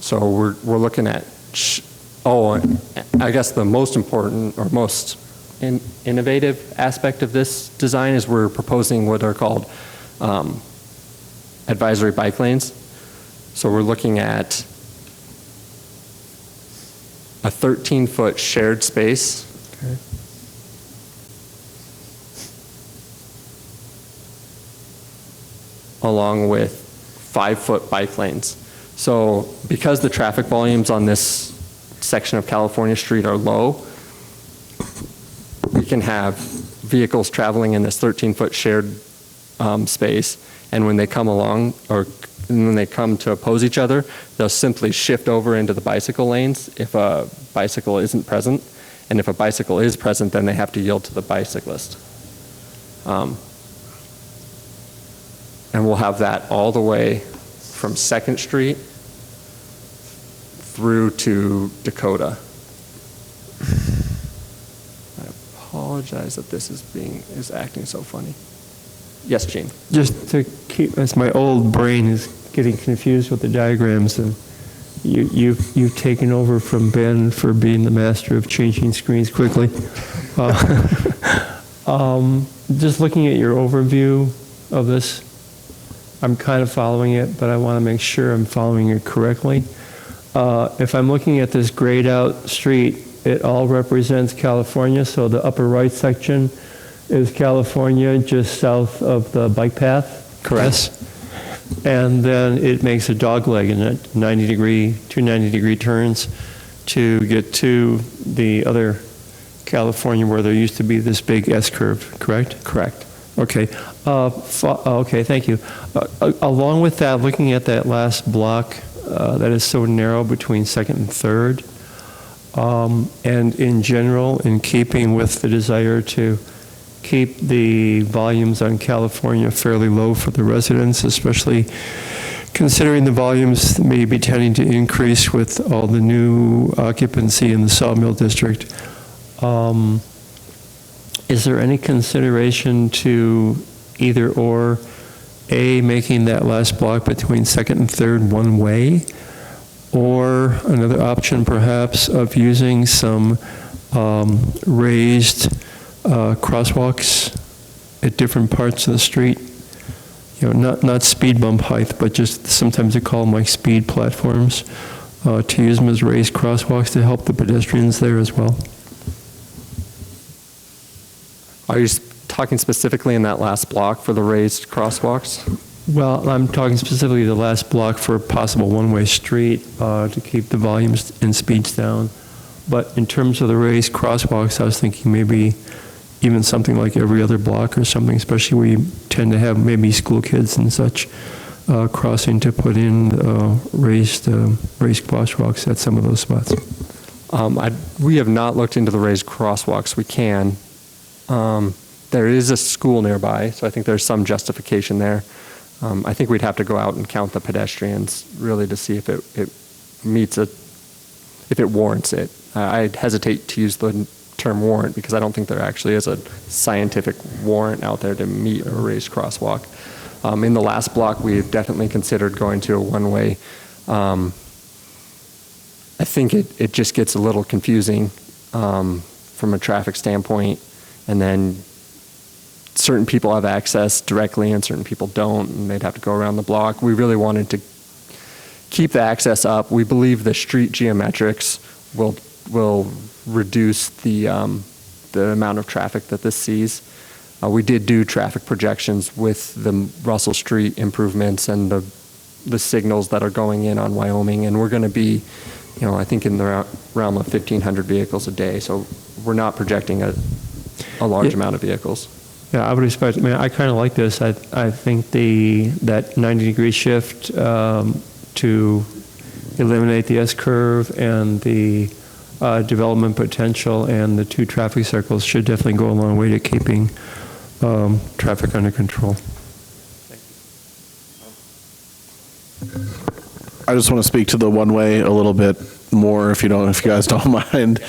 So we're looking at, I guess the most important or most innovative aspect of this design is we're proposing what are called advisory bike lanes. So we're looking at a 13-foot shared space. Okay. Along with 5-foot bike lanes. So because the traffic volumes on this section of California Street are low, we can have vehicles traveling in this 13-foot shared space, and when they come along, or when they come to oppose each other, they'll simply shift over into the bicycle lanes if a bicycle isn't present, And if a bicycle is present, then they have to yield to the bicyclist. And we'll have that all the way from 2nd Street through to Dakota. I apologize that this is acting so funny. Yes, Gene?
Just to keep, as my old brain is getting confused with the diagrams, and you've taken over from Ben for being the master of changing screens quickly. Just looking at your overview of this, I'm kind of following it, but I want to make sure I'm following it correctly. If I'm looking at this grayed out street, it all represents California, so the upper right section is California just south of the bike path?
Correct.
Yes. And then it makes a dog leg in it, 2 90-degree turns to get to the other California where there used to be this big S-curve, correct?
Correct.
Okay. Okay, thank you. Along with that, looking at that last block that is so narrow between 2nd and 3rd, and in general, in keeping with the desire to keep the volumes on California fairly low for the residents, especially considering the volumes may be tending to increase with all the new occupancy in the Sawmill District. Is there any consideration to either or, A, making that last block between 2nd and 3rd one way, or another option perhaps of using some raised crosswalks at different parts of the street? You know, not speed bump height, but just sometimes they call them like speed platforms, to use them as raised crosswalks to help the pedestrians there as well.
Are you talking specifically in that last block for the raised crosswalks?
Well, I'm talking specifically the last block for a possible one-way street to keep the volumes and speeds down. But in terms of the raised crosswalks, I was thinking maybe even something like every other block or something, especially where you tend to have maybe school kids and such crossing, to put in raised crosswalks at some of those spots.
We have not looked into the raised crosswalks. We can. There is a school nearby, so I think there's some justification there. I think we'd have to go out and count the pedestrians really to see if it meets if it warrants it. I'd hesitate to use the term warrant because I don't think there actually is a scientific warrant out there to meet a raised crosswalk. In the last block, we've definitely considered going to a one-way. I think it just gets a little confusing from a traffic standpoint, and then certain people have access directly and certain people don't, and they'd have to go around the block. We really wanted to keep the access up. We believe the street geometrics will reduce the amount of traffic that this sees. We did do traffic projections with the Russell Street improvements and the signals that are going in on Wyoming, and we're going to be, I think in the realm of 1,500 vehicles a day. So we're not projecting a large amount of vehicles.
Yeah, I would expect. I mean, I kind of like this. I think that 90-degree shift to eliminate the S-curve and the development potential and the 2 traffic circles should definitely go a long way to keeping traffic under control.
I just want to speak to the one-way a little bit more, if you guys don't mind.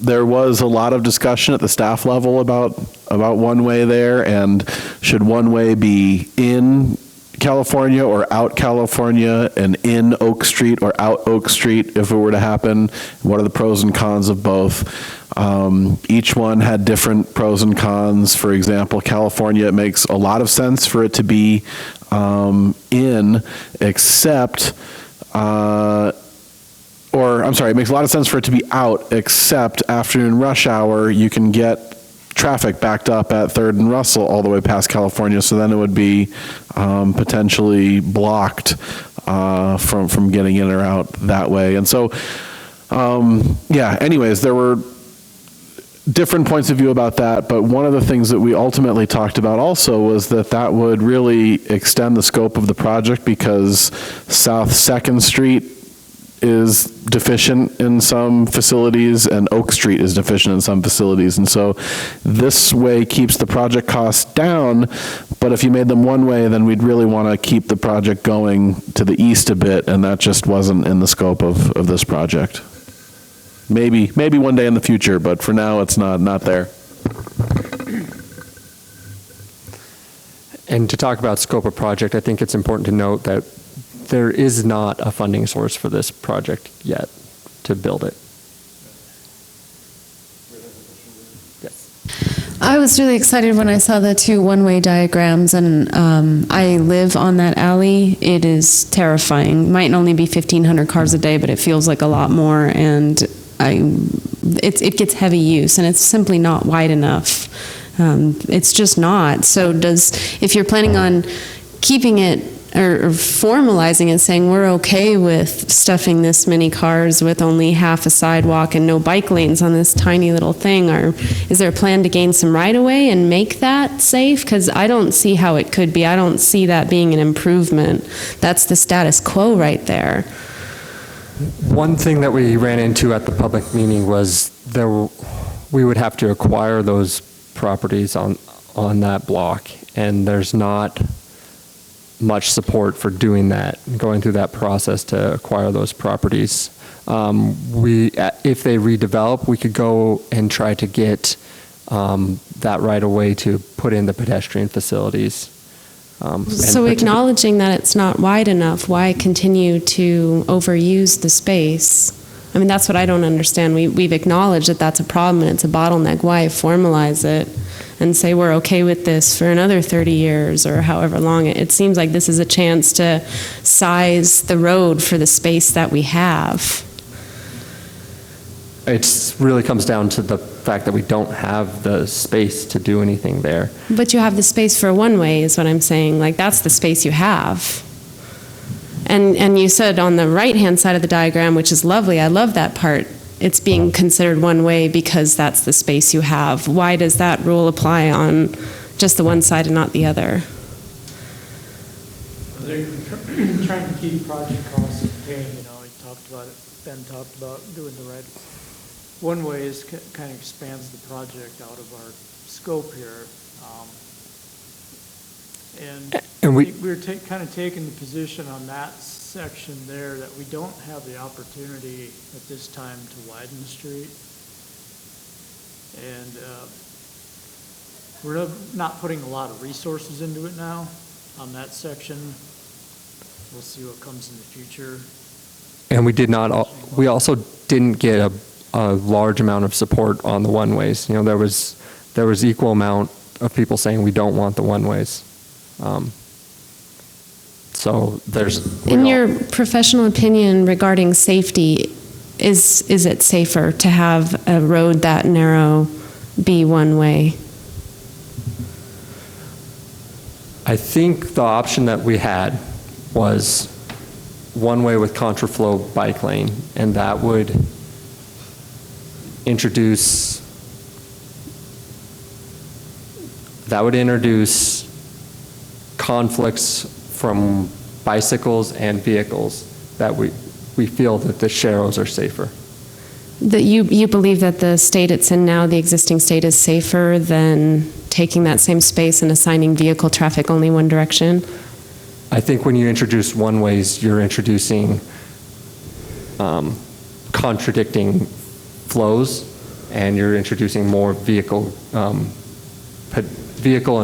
There was a lot of discussion at the staff level about one-way there, and should one-way be in California or out California, and in Oak Street or out Oak Street if it were to happen? What are the pros and cons of both? Each one had different pros and cons. For example, California, it makes a lot of sense for it to be it makes a lot of sense for it to be out, except afternoon rush hour, you can get traffic backed up at 3rd and Russell all the way past California, so then it would be potentially blocked from getting in or out that way. And so, anyways, there were different points of view about that, but one of the things that we ultimately talked about also was that would really extend the scope of the project, because South 2nd Street is deficient in some facilities and Oak Street is deficient in some facilities. And so this way keeps the project costs down, but if you made them one way, then we'd really want to keep the project going to the east a bit, and that just wasn't in the scope of this project. Maybe one day in the future, but for now it's not there.
And to talk about scope of project, I think it's important to note that there is not a funding source for this project yet to build it. Yes.
I was really excited when I saw the two one-way diagrams, and I live on that alley. It is terrifying. Might only be 1,500 cars a day, but it feels like a lot more, and it gets heavy use, and it's simply not wide enough. It's just not. So if you're planning on keeping it or formalizing it, saying we're okay with stuffing this many cars with only half a sidewalk and no bike lanes on this tiny little thing, or is there a plan to gain some right-of-way and make that safe? Because I don't see how it could be. I don't see that being an improvement. That's the status quo right there.
One thing that we ran into at the public meeting was we would have to acquire those properties on that block, and there's not much support for doing that, going through that process to acquire those properties. If they redevelop, we could go and try to get that right away to put in the pedestrian facilities.
So acknowledging that it's not wide enough, why continue to overuse the space? I mean, that's what I don't understand. We've acknowledged that that's a problem and it's a bottleneck. Why formalize it and say we're okay with this for another 30 years or however long? It seems like this is a chance to size the road for the space that we have.
It really comes down to the fact that we don't have the space to do anything there.
But you have the space for one way is what I'm saying. Like, that's the space you have. And you said on the right-hand side of the diagram, which is lovely, I love that part, it's being considered one way because that's the space you have. Why does that rule apply on just the one side and not the other?
They're trying to keep project costs contained, you know, Ben talked about doing the right. One way is kind of expands the project out of our scope here. And we're kind of taking the position on that section there that we don't have the opportunity at this time to widen the street. And we're not putting a lot of resources into it now on that section. We'll see what comes in the future.
And we also didn't get a large amount of support on the one-ways. You know, there was equal amount of people saying we don't want the one-ways. So there's...
In your professional opinion regarding safety, is it safer to have a road that narrow be one way?
I think the option that we had was one way with contraflow bike lane, and that would introduce conflicts from bicycles and vehicles that we feel that the sharrows are safer.
That you believe that the state it's in now, the existing state, is safer than taking that same space and assigning vehicle traffic only one direction?
I think when you introduce one-ways, you're introducing contradicting flows, and you're introducing more vehicle and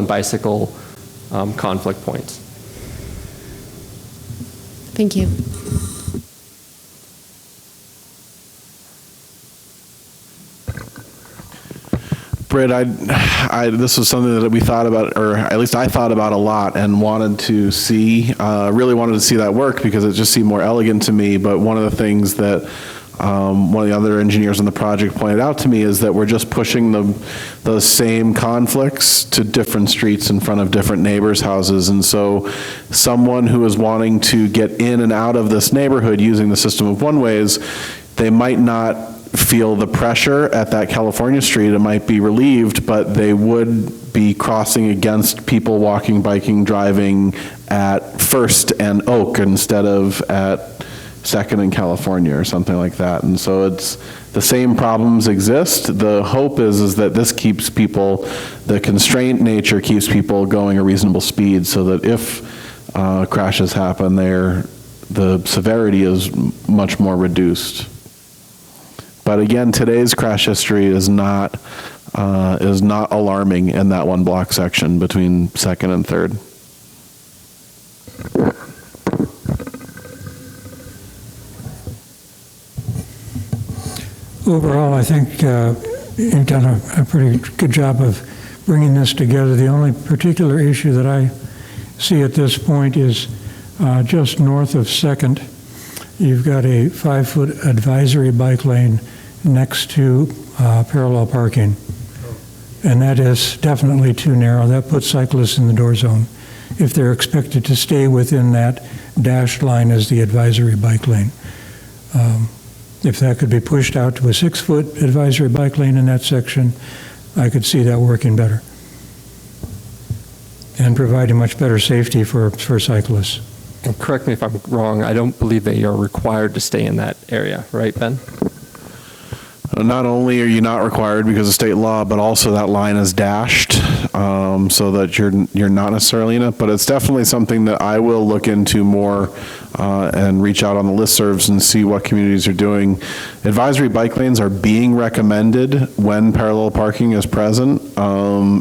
bicycle conflict points.
Thank you.
Britt, this was something that we thought about, or at least I thought about a lot and wanted to see, really wanted to see that work because it just seemed more elegant to me. But one of the things that one of the other engineers on the project pointed out to me is that we're just pushing the same conflicts to different streets in front of different neighbors' houses. And so someone who is wanting to get in and out of this neighborhood using the system of one-ways, they might not feel the pressure at that California street. It might be relieved, but they would be crossing against people walking, biking, driving at First and Oak instead of at Second and California or something like that. And so it's, the same problems exist. The hope is that this keeps people, the constraint nature keeps people going a reasonable speed so that if crashes happen there, the severity is much more reduced. But again, today's crash history is not alarming in that one block section between Second and Third.
Overall, I think you've done a pretty good job of bringing this together. The only particular issue that I see at this point is just north of Second. You've got a 5-foot advisory bike lane next to parallel parking. And that is definitely too narrow. That puts cyclists in the door zone if they're expected to stay within that dashed line as the advisory bike lane. If that could be pushed out to a 6-foot advisory bike lane in that section, I could see that working better and providing much better safety for cyclists.
And correct me if I'm wrong, I don't believe that you're required to stay in that area, right, Ben?
Not only are you not required because of state law, but also that line is dashed so that you're not necessarily in it. But it's definitely something that I will look into more and reach out on the listservs and see what communities are doing. Advisory bike lanes are being recommended when parallel parking is present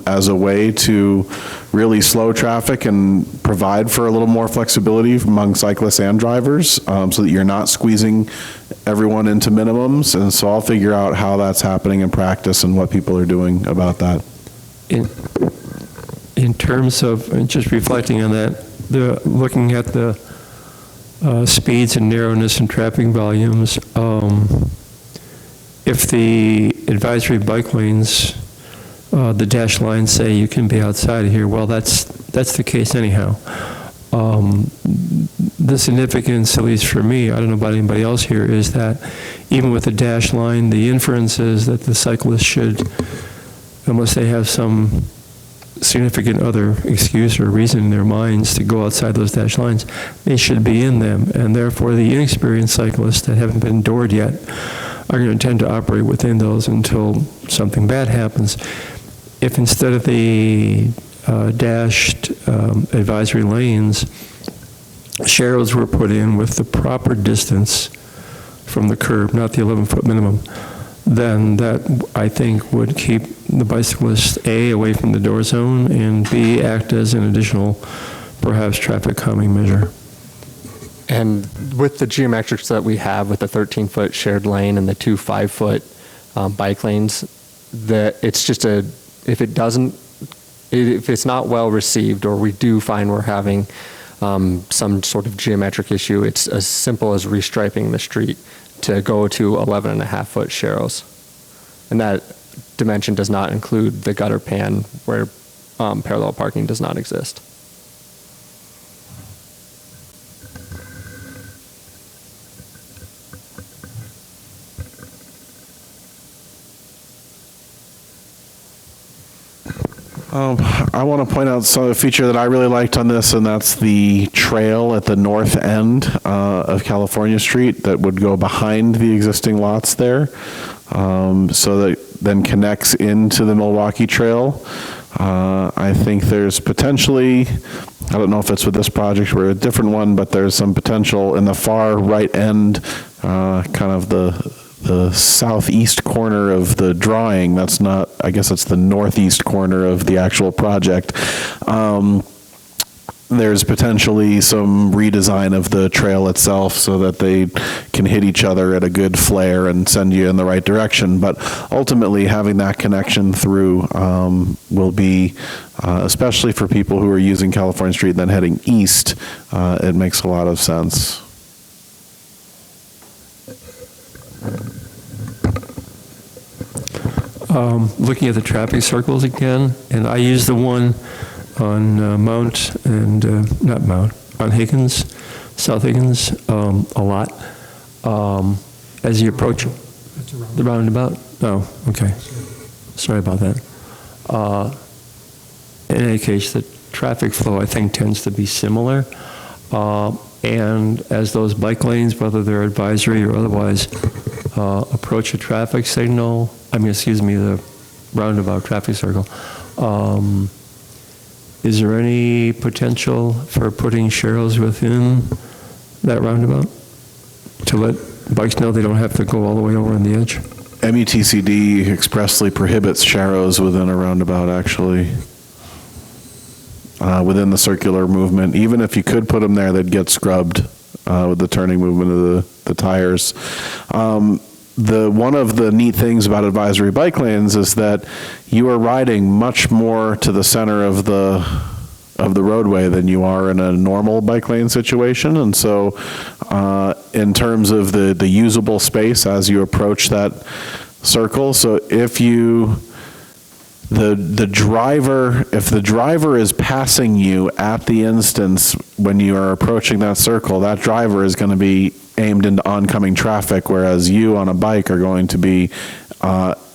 as a way to really slow traffic and provide for a little more flexibility among cyclists and drivers so that you're not squeezing everyone into minimums. And so I'll figure out how that's happening in practice and what people are doing about that.
In terms of, and just reflecting on that, looking at the speeds and narrowness and traffic volumes, if the advisory bike lanes, the dash lines say you can be outside of here, well, that's the case anyhow. The significance, at least for me, I don't know about anybody else here, is that even with the dash line, the inference is that the cyclist should, unless they have some significant other excuse or reason in their minds to go outside those dash lines, they should be in them. And therefore, the inexperienced cyclists that haven't been doored yet are going to tend to operate within those until something bad happens. If instead of the dashed advisory lanes, sharrows were put in with the proper distance from the curb, not the 11-foot minimum, then that, I think, would keep the bicyclist, A, away from the door zone, and B, act as an additional, perhaps, traffic calming measure.
And with the geometrics that we have with the 13-foot shared lane and the 2 5-foot bike lanes, it's just if it's not well received, or we do find we're having some sort of geometric issue, it's as simple as restriping the street to go to 11.5-foot sharrows. And that dimension does not include the gutter pan where parallel parking does not exist.
I want to point out a feature that I really liked on this, and that's the trail at the north end of California Street that would go behind the existing lots there, so that then connects into the Milwaukee Trail. I think there's potentially, I don't know if it's with this project or a different one, but there's some potential in the far right end, kind of the southeast corner of the drawing. That's not, I guess it's the northeast corner of the actual project. There's potentially some redesign of the trail itself so that they can hit each other at a good flare and send you in the right direction. But ultimately, having that connection through will be, especially for people who are using California Street and then heading east, it makes a lot of sense.
Looking at the traffic circles again, and I use the one on Mount and, on Higgins, South Higgins, a lot. As you approach the roundabout? Oh, okay. Sorry about that. In any case, the traffic flow, I think, tends to be similar. and as those bike lanes, whether they're advisory or otherwise, approach a traffic signal, the roundabout traffic circle, is there any potential for putting sharrows within that roundabout to let bikes know they don't have to go all the way over on the edge?
MUTCD expressly prohibits sharrows within a roundabout, actually. Within the circular movement. Even if you could put them there, they'd get scrubbed with the turning movement of the tires. One of the neat things about advisory bike lanes is that you are riding much more to the center of the roadway than you are in a normal bike lane situation. And so in terms of the usable space as you approach that circle, so if the driver is passing you at the instance when you are approaching that circle, that driver is going to be aimed into oncoming traffic, whereas you on a bike are going to be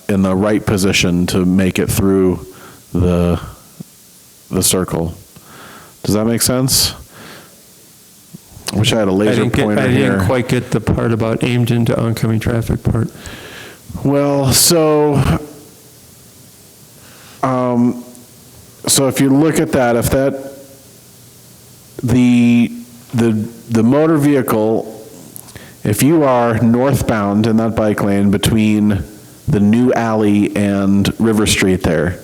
in the right position to make it through the circle. Does that make sense? I wish I had a laser pointer here.
I didn't quite get the part about aimed into oncoming traffic part.
Well, so if you look at that, if the motor vehicle, if you are northbound in that bike lane between the new alley and River Street there,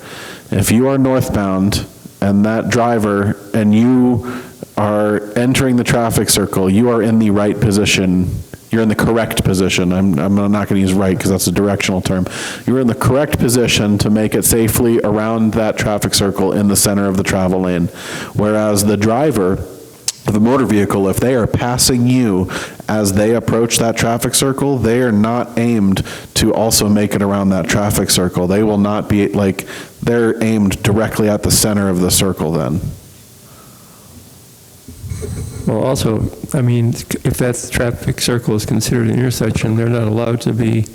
if you are northbound and that driver and you are entering the traffic circle, you are in the right position. You're in the correct position. I'm not going to use right because that's a directional term. You're in the correct position to make it safely around that traffic circle in the center of the travel lane. Whereas the driver of the motor vehicle, if they are passing you as they approach that traffic circle, they are not aimed to also make it around that traffic circle. They will not be, they're aimed directly at the center of the circle then.
Well, also, if that traffic circle is considered an intersection, they're not allowed to be,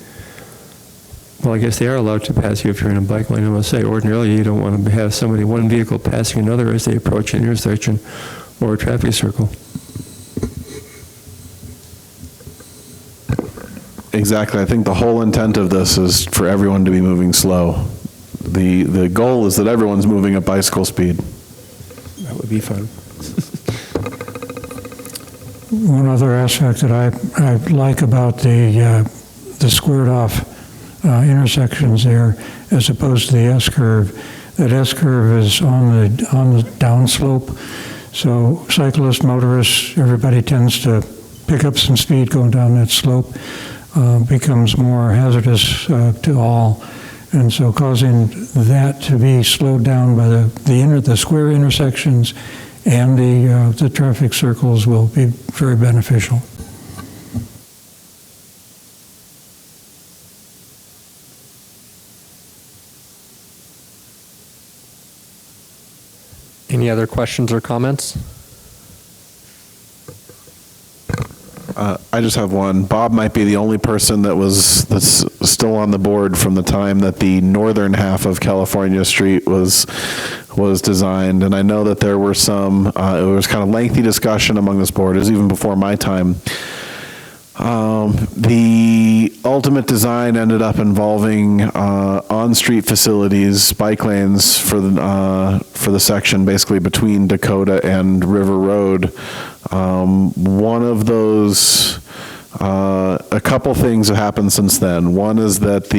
well, I guess they are allowed to pass you if you're in a bike lane. I must say, ordinarily, you don't want to have one vehicle passing another as they approach an intersection or a traffic circle.
Exactly. I think the whole intent of this is for everyone to be moving slow. The goal is that everyone's moving at bicycle speed.
That would be fun.
One other aspect that I like about the squared off intersections there, as opposed to the S-curve, that S-curve is on the downslope. So cyclists, motorists, everybody tends to pick up some speed going down that slope, becomes more hazardous to all. And so causing that to be slowed down by the square intersections and the traffic circles will be very beneficial.
Any other questions or comments?
I just have one. Bob might be the only person that's still on the board from the time that the northern half of California Street was designed, and I know that there were some. It was kind of lengthy discussion among this board. It was even before my time. The ultimate design ended up involving on-street facilities, bike lanes for the section basically between Dakota and River Road. One of those, a couple things have happened since then. One is that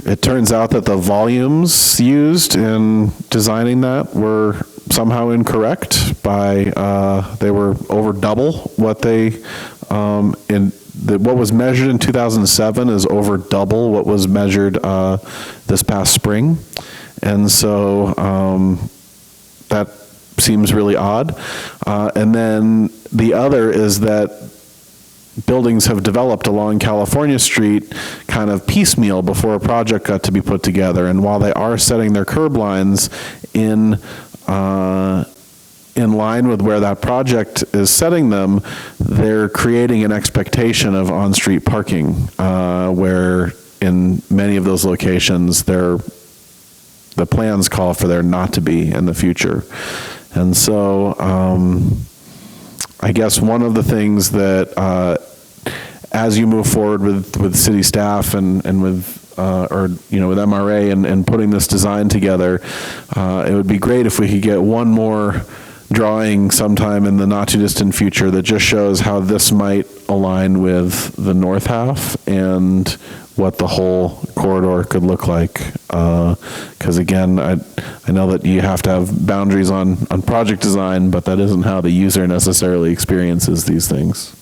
it turns out that the volumes used in designing that were somehow incorrect they were over double what what was measured in 2007 is over double what was measured this past spring. And so that seems really odd. And then the other is that buildings have developed along California Street kind of piecemeal before a project got to be put together. And while they are setting their curb lines in line with where that project is setting them, they're creating an expectation of on-street parking, where in many of those locations, the plans call for there not to be in the future. And so I guess one of the things that, as you move forward with city staff and with, or, you know, with MRA and putting this design together, it would be great if we could get one more drawing sometime in the not too distant future that just shows how this might align with the north half and what the whole corridor could look like. Because again, I know that you have to have boundaries on project design, but that isn't how the user necessarily experiences these things.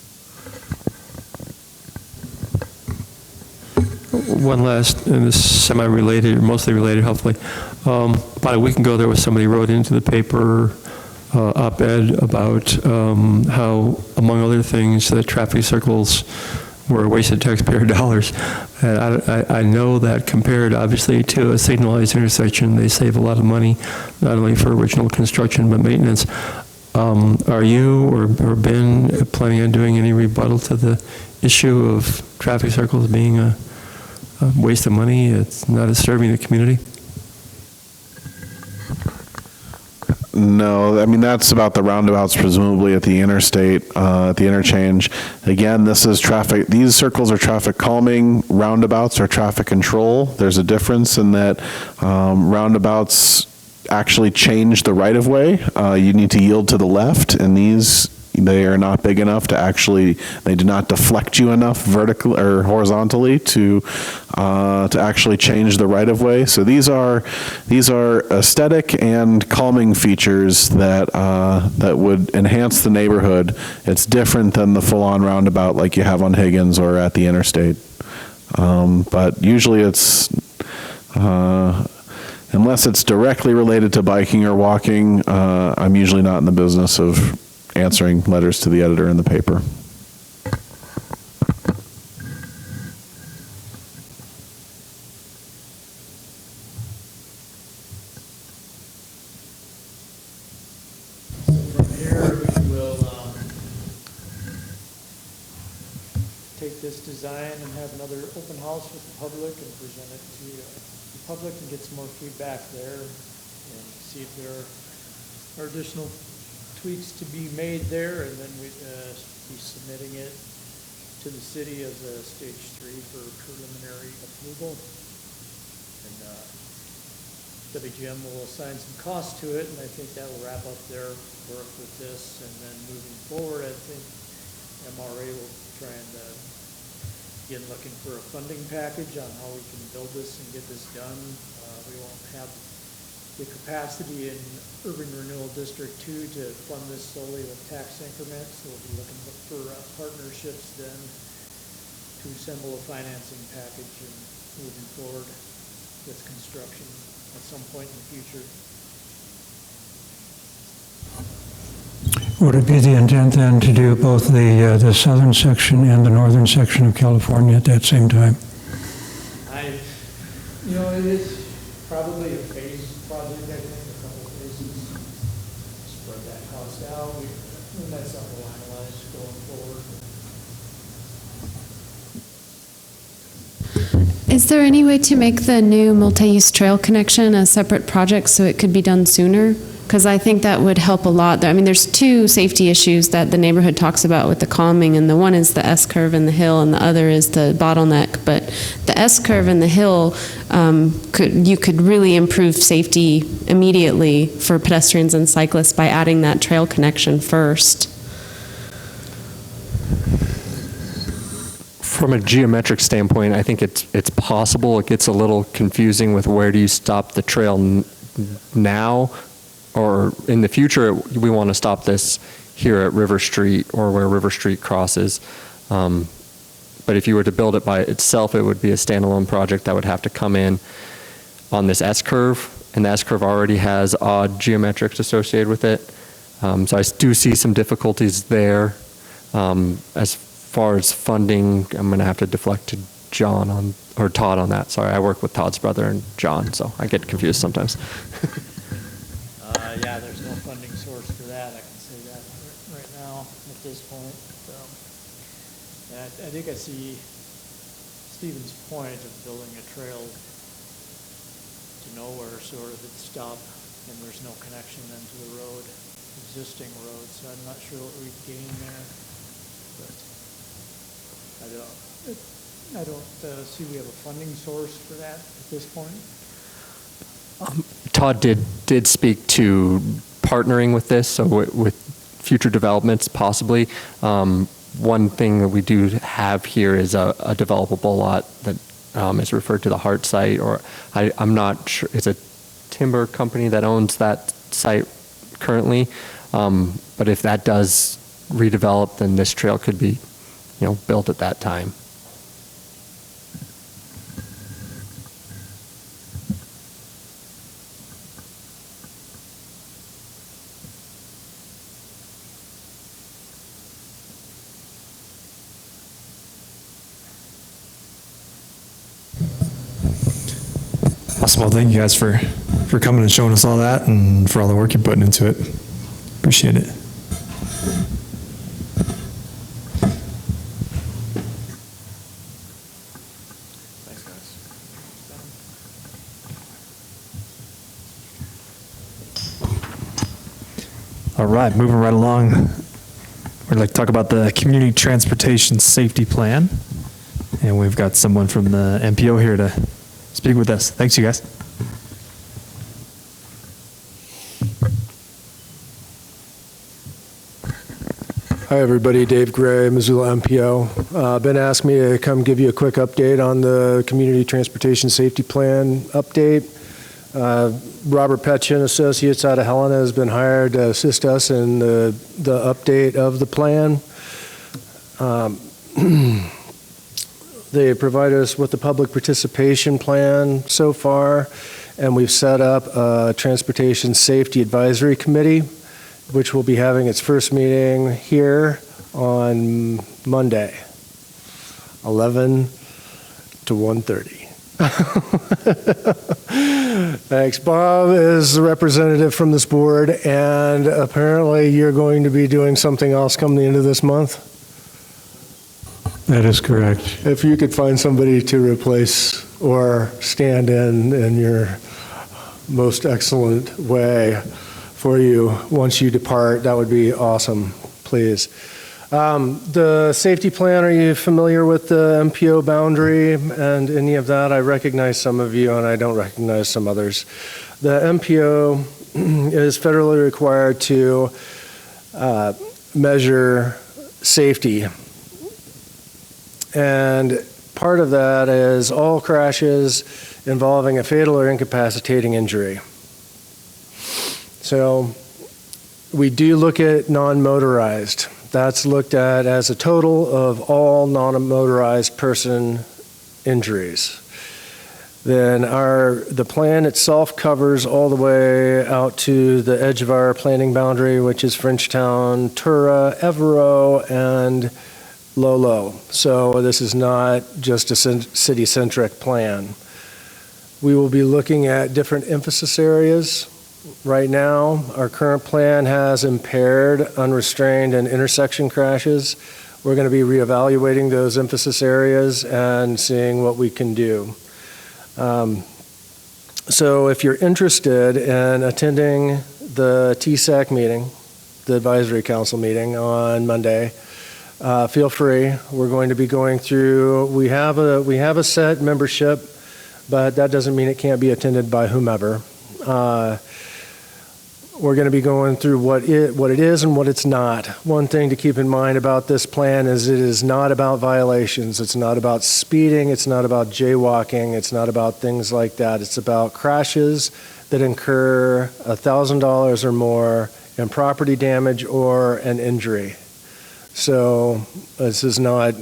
One last, and this is semi-related, or mostly related, hopefully. About a week ago, there was somebody wrote into the paper op-ed about how, among other things, that traffic circles were a waste of taxpayer dollars. And I know that compared, obviously, to a signalized intersection, they save a lot of money, not only for original construction, but maintenance. Are you or Ben planning on doing any rebuttal to the issue of traffic circles being a waste of money? It's not serving the community?
No, I mean, that's about the roundabouts, presumably at the interstate, at the interchange. Again, this is traffic, these circles are traffic calming, roundabouts are traffic control. There's a difference in that roundabouts actually change the right-of-way. You need to yield to the left, and these, they are not big enough to actually, they do not deflect you enough vertically or horizontally to actually change the right-of-way. So these are aesthetic and calming features that that would enhance the neighborhood. It's different than the full-on roundabout like you have on Higgins or at the interstate. But usually it's unless it's directly related to biking or walking, I'm usually not in the business of answering letters to the editor in the paper.
From here, we will take this design and have another open house with the public and present it to the public and get some more feedback there and see if there are additional tweaks to be made there, and then we'd be submitting it to the city as a stage 3 for preliminary approval. And WGM will assign some cost to it, and I think that will wrap up their work with this. And then moving forward, I think MRA will try and begin looking for a funding package on how we can build this and get this done. We won't have the capacity in Urban Renewal District 2 to fund this solely with tax increments. So we'll be looking for partnerships then to assemble a financing package and moving forward with construction at some point in the future.
Would it be the intent then to do both the southern section and the northern section of California at that same time?
You know, it is probably a phased project, I think, a couple of phases. Spread that cost out. That's something we'll analyze going forward.
Is there any way to make the new multi-use trail connection a separate project so it could be done sooner? Because I think that would help a lot. I mean, there's 2 safety issues that the neighborhood talks about with the calming, and the one is the S-curve in the hill, and the other is the bottleneck. But the S-curve in the hill, you could really improve safety immediately for pedestrians and cyclists by adding that trail connection first.
From a geometric standpoint, I think it's possible. It gets a little confusing with where do you stop the trail now, or in the future we want to stop this here at River Street or where River Street crosses. But if you were to build it by itself, it would be a standalone project that would have to come in on this S-curve, and the S-curve already has odd geometrics associated with it. So I do see some difficulties there. As far as funding, I'm going to have to deflect to John or Todd on that. Sorry, I work with Todd's brother and John, so I get confused sometimes.
Yeah, there's no funding source for that. I can say that right now at this point. And I think I see Stephen's point of building a trail to nowhere sort of at stop, and there's no connection then to the road. existing road, so I'm not sure what we'd gain there. But I don't see we have a funding source for that at this point.
Todd did speak to partnering with this, so with future developments possibly. One thing that we do have here is a developable lot that is referred to the Hart site, or I'm not sure, it's a timber company that owns that site currently. But if that does redevelop, then this trail could be, built at that time.
Awesome. Well, thank you guys for coming and showing us all that and for all the work you're putting into it. Appreciate it.
Thanks, guys.
All right, moving right along. We'd like to talk about the Community Transportation Safety Plan. And we've got someone from the MPO here to speak with us. Thanks, you guys.
Hi, everybody. Dave Gray, Missoula MPO. Ben asked me to come give you a quick update on the Community Transportation Safety Plan update. Robert Petchin Associates out of Helena has been hired to assist us in the update of the plan. They provide us with the public participation plan so far, and we've set up a Transportation Safety Advisory Committee, which will be having its first meeting here on Monday, 11 to 1:30. Thanks. Bob is the representative from this board, and apparently you're going to be doing something else come the end of this month.
That is correct.
If you could find somebody to replace or stand in your most excellent way for you once you depart, that would be awesome, please. The safety plan, are you familiar with the MPO boundary and any of that? I recognize some of you and I don't recognize some others. The MPO is federally required to measure safety. And part of that is all crashes involving a fatal or incapacitating injury. So we do look at non-motorized. That's looked at as a total of all non-motorized person injuries. Then the plan itself covers all the way out to the edge of our planning boundary, which is Frenchtown, Tura, Evero, and Lolo. So this is not just a city-centric plan. We will be looking at different emphasis areas. Right now, our current plan has impaired, unrestrained, and intersection crashes. We're going to be reevaluating those emphasis areas and seeing what we can do. So if you're interested in attending the TSAC meeting, the Advisory Council meeting on Monday, feel free. We're going to be going through, we have a set membership, but that doesn't mean it can't be attended by whomever. We're going to be going through what it is and what it's not. One thing to keep in mind about this plan is it is not about violations. It's not about speeding. It's not about jaywalking. It's not about things like that. It's about crashes that incur $1,000 or more in property damage or an injury. So this is not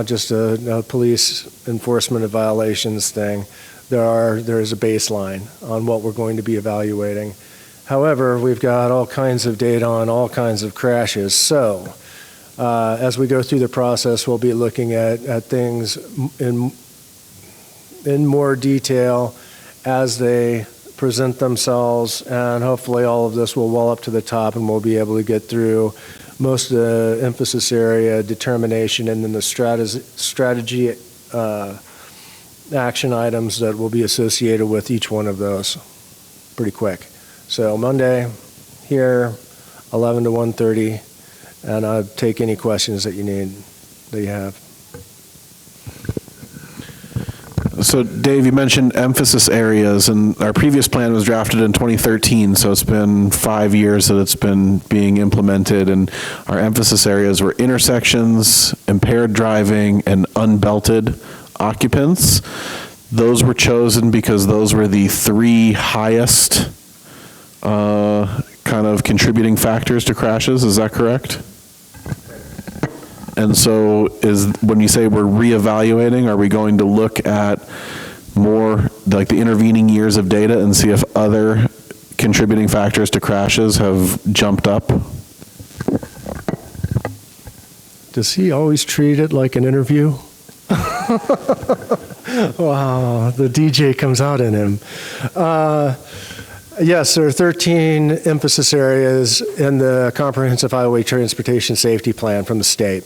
just a police enforcement of violations thing. There is a baseline on what we're going to be evaluating. However, we've got all kinds of data on all kinds of crashes. So as we go through the process, we'll be looking at things in more detail as they present themselves, and hopefully all of this will well up to the top and we'll be able to get through most of the emphasis area determination and then the strategy action items that will be associated with each one of those pretty quick. So Monday here, 11 to 1:30, and I'll take any questions that you have.
So Dave, you mentioned emphasis areas, and our previous plan was drafted in 2013, so it's been 5 years that it's been being implemented, and our emphasis areas were intersections, impaired driving, and unbelted occupants. Those were chosen because those were the three highest kind of contributing factors to crashes. Is that correct? And so when you say we're reevaluating, are we going to look at more like the intervening years of data and see if other contributing factors to crashes have jumped up?
Does he always treat it like an interview? Wow, the DJ comes out in him. Yes, there are 13 emphasis areas in the Comprehensive Highway Transportation Safety Plan from the state.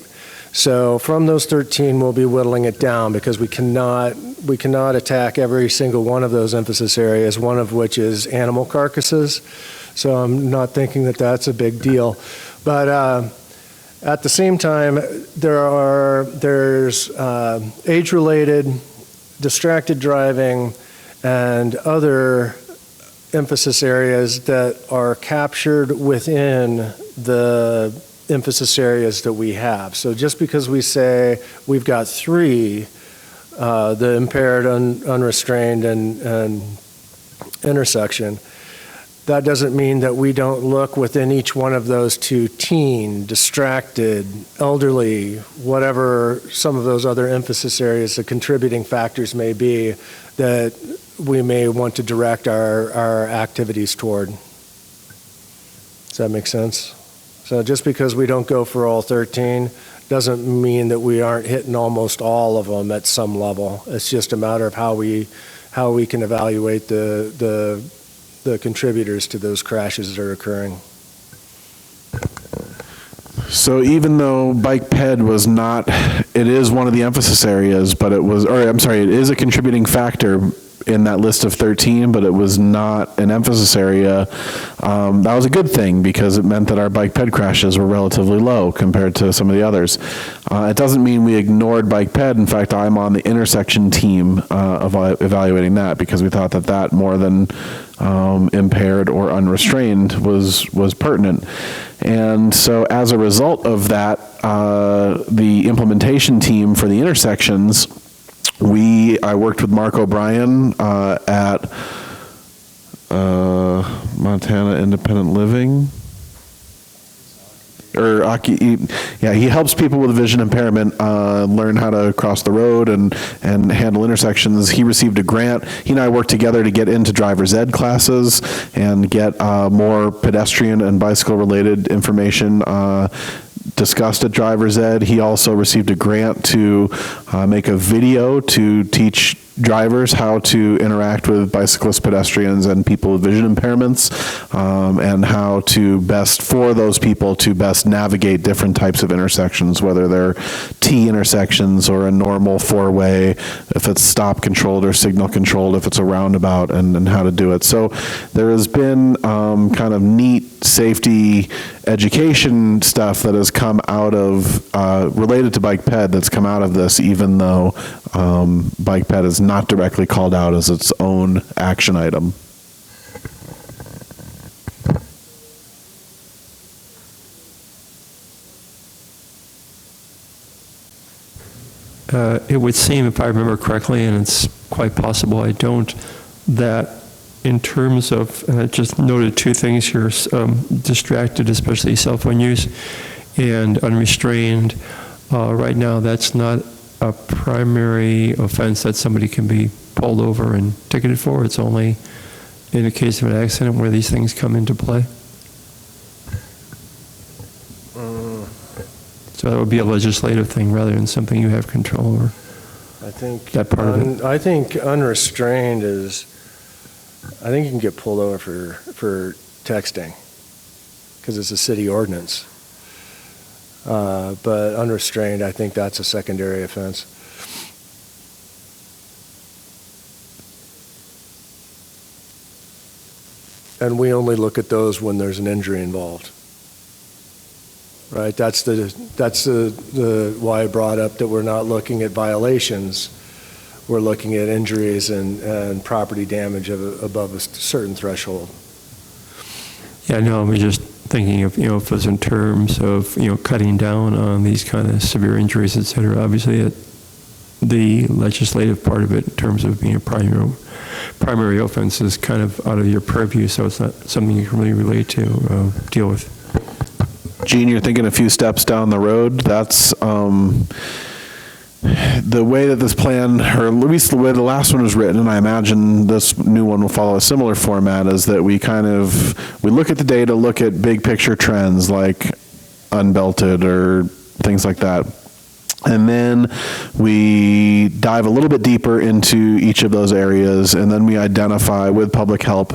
So from those 13, we'll be whittling it down because we cannot attack every single one of those emphasis areas, one of which is animal carcasses. So I'm not thinking that that's a big deal. But at the same time, there's age-related, distracted driving, and other emphasis areas that are captured within the emphasis areas that we have. So just because we say we've got three, the impaired, unrestrained, and intersection, that doesn't mean that we don't look within each one of those to teen, distracted, elderly, whatever some of those other emphasis areas, the contributing factors may be that we may want to direct our activities toward. Does that make sense? So just because we don't go for all 13 doesn't mean that we aren't hitting almost all of them at some level. It's just a matter of how we can evaluate the contributors to those crashes that are occurring.
So even though bike ped was not, it is one of the emphasis areas, but it is a contributing factor in that list of 13, but it was not an emphasis area. That was a good thing because it meant that our bike ped crashes were relatively low compared to some of the others. It doesn't mean we ignored bike ped. In fact, I'm on the intersection team of evaluating that because we thought that more than impaired or unrestrained was pertinent. And so as a result of that, the implementation team for the intersections, I worked with Mark O'Brien at Montana Independent Living. He helps people with vision impairment learn how to cross the road and handle intersections. He received a grant. He and I worked together to get into driver's ed classes and get more pedestrian and bicycle related information discussed at driver's ed. He also received a grant to make a video to teach drivers how to interact with bicyclists, pedestrians, and people with vision impairments, and how to for those people to best navigate different types of intersections, whether they're T intersections or a normal four-way, if it's stop controlled or signal controlled, if it's a roundabout, and how to do it. So there has been kind of neat safety education stuff that has come out of, related to bike ped, that's come out of this, even though bike ped is not directly called out as its own action item.
It would seem, if I remember correctly, and it's quite possible I don't, that in terms of, just noted two things here, distracted, especially cell phone use, and unrestrained. Right now, that's not a primary offense that somebody can be pulled over and ticketed for. It's only in the case of an accident where these things come into play. So that would be a legislative thing rather than something you have control over.
I think
that part of it.
I think unrestrained is, I think you can get pulled over for texting because it's a city ordinance. But unrestrained, I think that's a secondary offense. And we only look at those when there's an injury involved. right? That's the why I brought up that we're not looking at violations. We're looking at injuries and property damage above a certain threshold.
Yeah, no, I'm just thinking of, if it's in terms of, cutting down on these kind of severe injuries, et cetera. Obviously, the legislative part of it in terms of being a primary offense is kind of out of your purview, so it's not something you can really relate to, deal with.
Gene, you're thinking a few steps down the road. That's the way that this plan, or at least the way the last one was written, and I imagine this new one will follow a similar format, is that we look at the data, look at big picture trends like unbelted or things like that. And then we dive a little bit deeper into each of those areas, and then we identify with public help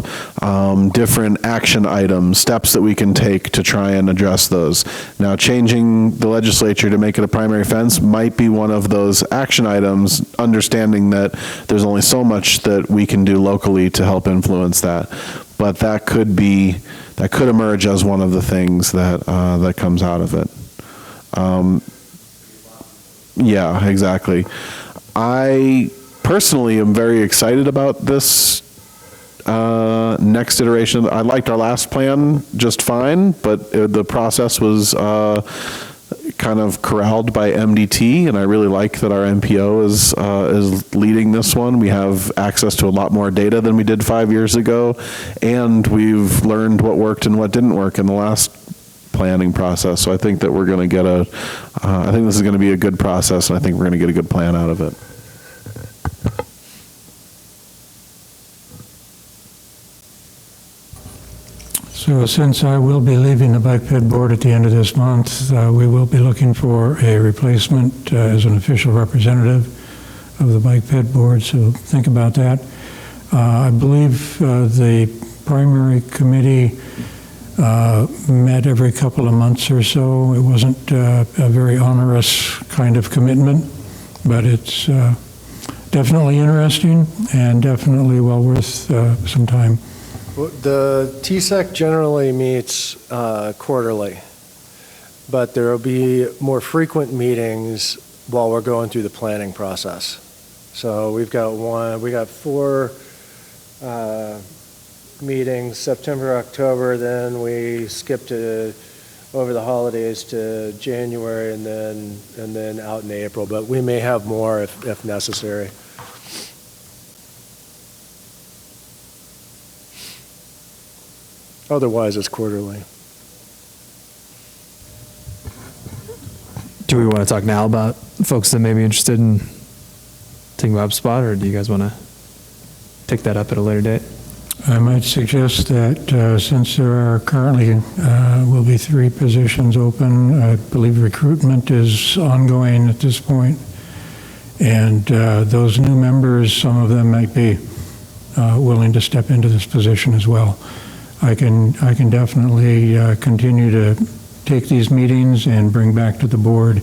different action items, steps that we can take to try and address those. Now, changing the legislature to make it a primary offense might be one of those action items, understanding that there's only so much that we can do locally to help influence that. But that could emerge as one of the things that comes out of it. Yeah, exactly. I personally am very excited about this next iteration. I liked our last plan just fine, but the process was kind of corralled by MDT, and I really like that our MPO is leading this one. We have access to a lot more data than we did 5 years ago, and we've learned what worked and what didn't work in the last planning process. So I think that we're going to I think this is going to be a good process, and I think we're going to get a good plan out of it.
So since I will be leaving the Bike Ped Board at the end of this month, we will be looking for a replacement as an official representative of the Bike Ped Board, so think about that. I believe the primary committee met every couple of months or so. It wasn't a very onerous kind of commitment, but it's definitely interesting and definitely well worth some time.
The TSEC generally meets quarterly, but there will be more frequent meetings while we're going through the planning process. So we got 4 meetings, September, October, then we skipped over the holidays to January, and then out in April, but we may have more if necessary. Otherwise, it's quarterly.
Do we want to talk now about folks that may be interested in taking up spot, or do you guys want to take that up at a later date?
I might suggest that since there are currently will be 3 positions open, I believe recruitment is ongoing at this point, and those new members, some of them might be willing to step into this position as well. I can definitely continue to take these meetings and bring back to the board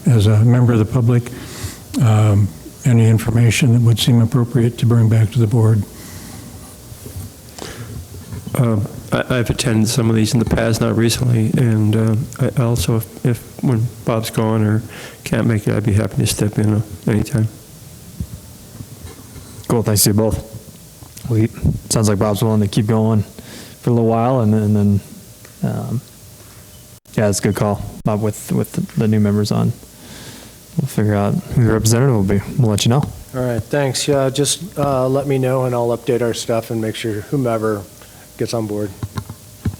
as a member of the public any information that would seem appropriate to bring back to the board.
I've attended some of these in the past, not recently, and I also, if when Bob's gone or can't make it, I'd be happy to step in anytime.
Cool, thanks to you both. Well, sounds like Bob's willing to keep going for a little while, and then yeah, it's a good call, Bob, with the new members on. We'll figure out who the representative will be. We'll let you know.
All right, thanks. Yeah, just let me know, and I'll update our stuff and make sure whomever gets on board.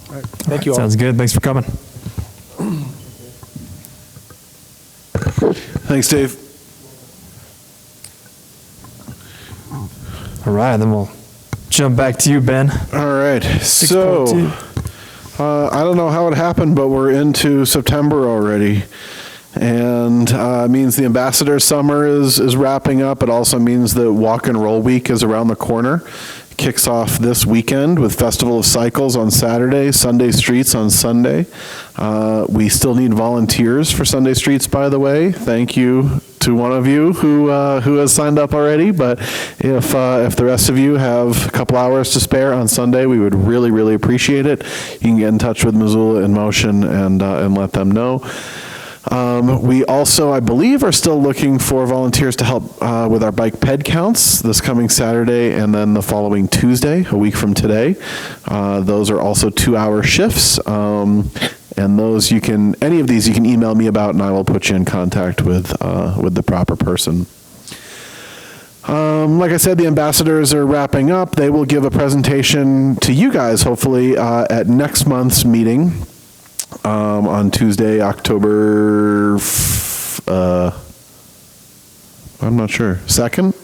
All right, thank you all.
Sounds good. Thanks for coming.
Thanks, Dave.
All right, then we'll jump back to you, Ben.
All right. So, I don't know how it happened, but we're into September already. And it means the Ambassador Summer is wrapping up. It also means that Walk and Roll Week is around the corner kicks off this weekend with Festival of Cycles on Saturday, Sunday Streets on Sunday. We still need volunteers for Sunday Streets, by the way. Thank you to one of you who has signed up already, but if the rest of you have a couple hours to spare on Sunday, we would really, really appreciate it. You can get in touch with Missoula in Motion and let them know. We also, I believe, are still looking for volunteers to help with our bike ped counts this coming Saturday and then the following Tuesday, a week from today. Those are also 2-hour shifts. And those any of these you can email me about, and I will put you in contact with the proper person. Like I said, the ambassadors are wrapping up. They will give a presentation to you guys, hopefully, at next month's meeting on Tuesday, October, I'm not sure, 2nd.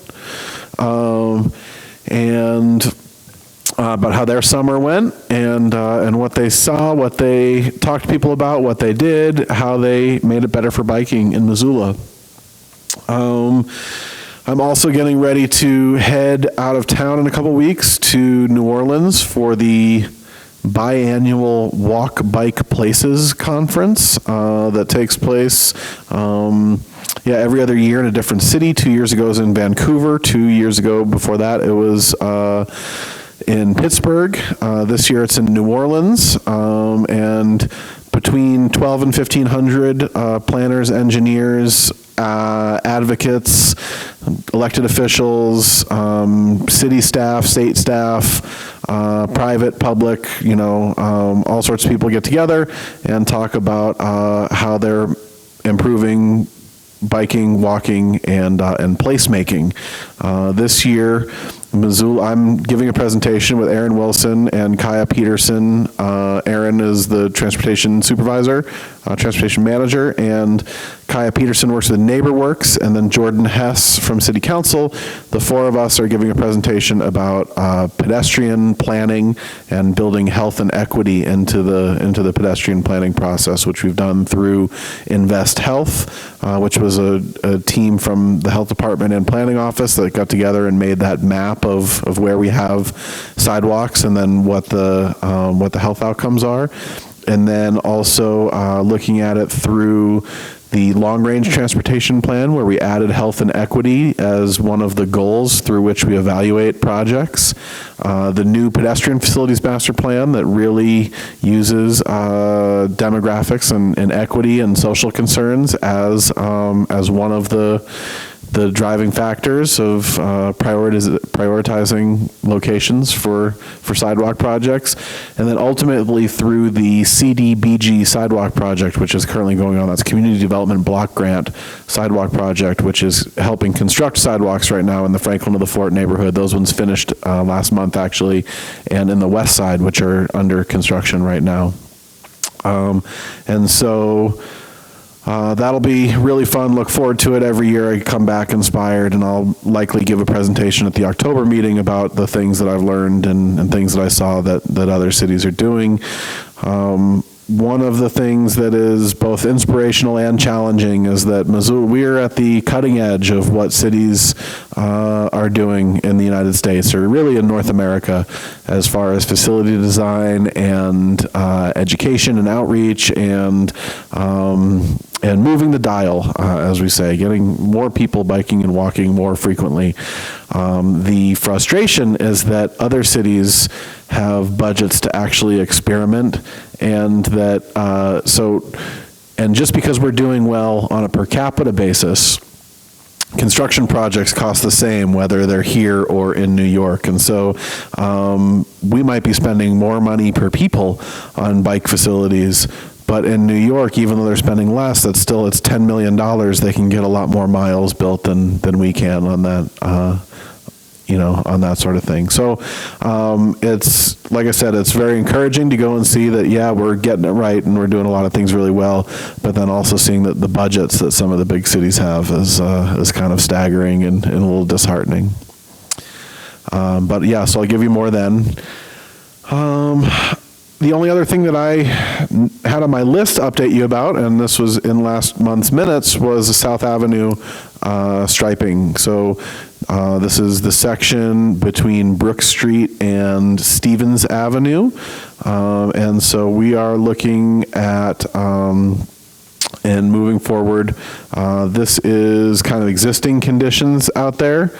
About how their summer went and what they saw, what they talked to people about, what they did, how they made it better for biking in Missoula. I'm also getting ready to head out of town in a couple weeks to New Orleans for the biannual Walk Bike Places conference that takes place every other year in a different city. 2 years ago it was in Vancouver. 2 years ago before that it was in Pittsburgh. This year it's in New Orleans, and between 12 and 1,500 planners, engineers, advocates, elected officials, city staff, state staff, private, public, all sorts of people get together and talk about how they're improving biking, walking, and placemaking. This year, Missoula, I'm giving a presentation with Aaron Wilson and Kaya Peterson. Aaron is the transportation supervisor, transportation manager, and Kaya Peterson works with NeighborWorks, and then Jordan Hess from City Council. The four of us are giving a presentation about pedestrian planning and building health and equity into the pedestrian planning process, which we've done through Invest Health, which was a team from the health department and planning office that got together and made that map of where we have sidewalks and then what the health outcomes are. And then also looking at it through the long-range transportation plan, where we added health and equity as one of the goals through which we evaluate projects. The new pedestrian facilities master plan that really uses demographics and equity and social concerns as one of the driving factors of prioritizing locations for sidewalk projects. And then ultimately through the CDBG sidewalk project, which is currently going on. That's Community Development Block Grant sidewalk project, which is helping construct sidewalks right now in the Franklin to the Fort neighborhood. Those ones finished last month actually, and in the west side, which are under construction right now. And so that'll be really fun. Look forward to it. Every year I come back inspired, and I'll likely give a presentation at the October meeting about the things that I've learned and things that I saw that other cities are doing. One of the things that is both inspirational and challenging is that Missoula, we're at the cutting edge of what cities are doing in the United States, or really in North America, as far as facility design and education and outreach and moving the dial, as we say, getting more people biking and walking more frequently. The frustration is that other cities have budgets to actually experiment, and that and just because we're doing well on a per capita basis, construction projects cost the same whether they're here or in New York. And so we might be spending more money per people on bike facilities, but in New York, even though they're spending less, it's $10 million. They can get a lot more miles built than we can on that, on that sort of thing. So it's, like I said, it's very encouraging to go and see that, yeah, we're getting it right and we're doing a lot of things really well, but then also seeing that the budgets that some of the big cities have is kind of staggering and a little disheartening. But yeah, so I'll give you more then. The only other thing that I had on my list to update you about, and this was in last month's minutes, was the South Avenue striping. So This is the section between Brook Street and Stevens Avenue. And so we are looking at, and moving forward, this is kind of existing conditions out there.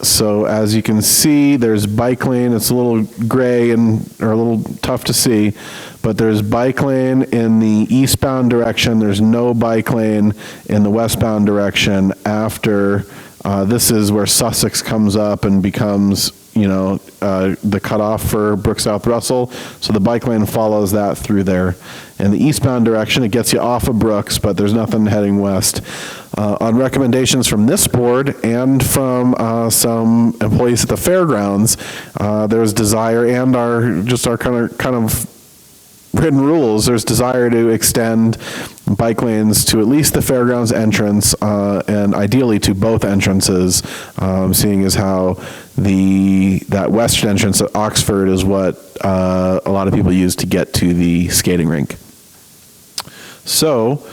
So as you can see, there's bike lane. It's a little gray or a little tough to see, but there's bike lane in the eastbound direction. There's no bike lane in the westbound direction after, this is where Sussex comes up and becomes, the cutoff for Brook South Russell. So the bike lane follows that through there. In the eastbound direction, it gets you off of Brooks, but there's nothing heading west. On recommendations from this board and from some employees at the fairgrounds, there's desire, and our kind of written rules, there's desire to extend bike lanes to at least the fairgrounds entrance, and ideally to both entrances, seeing as how that western entrance at Oxford is what a lot of people use to get to the skating rink. So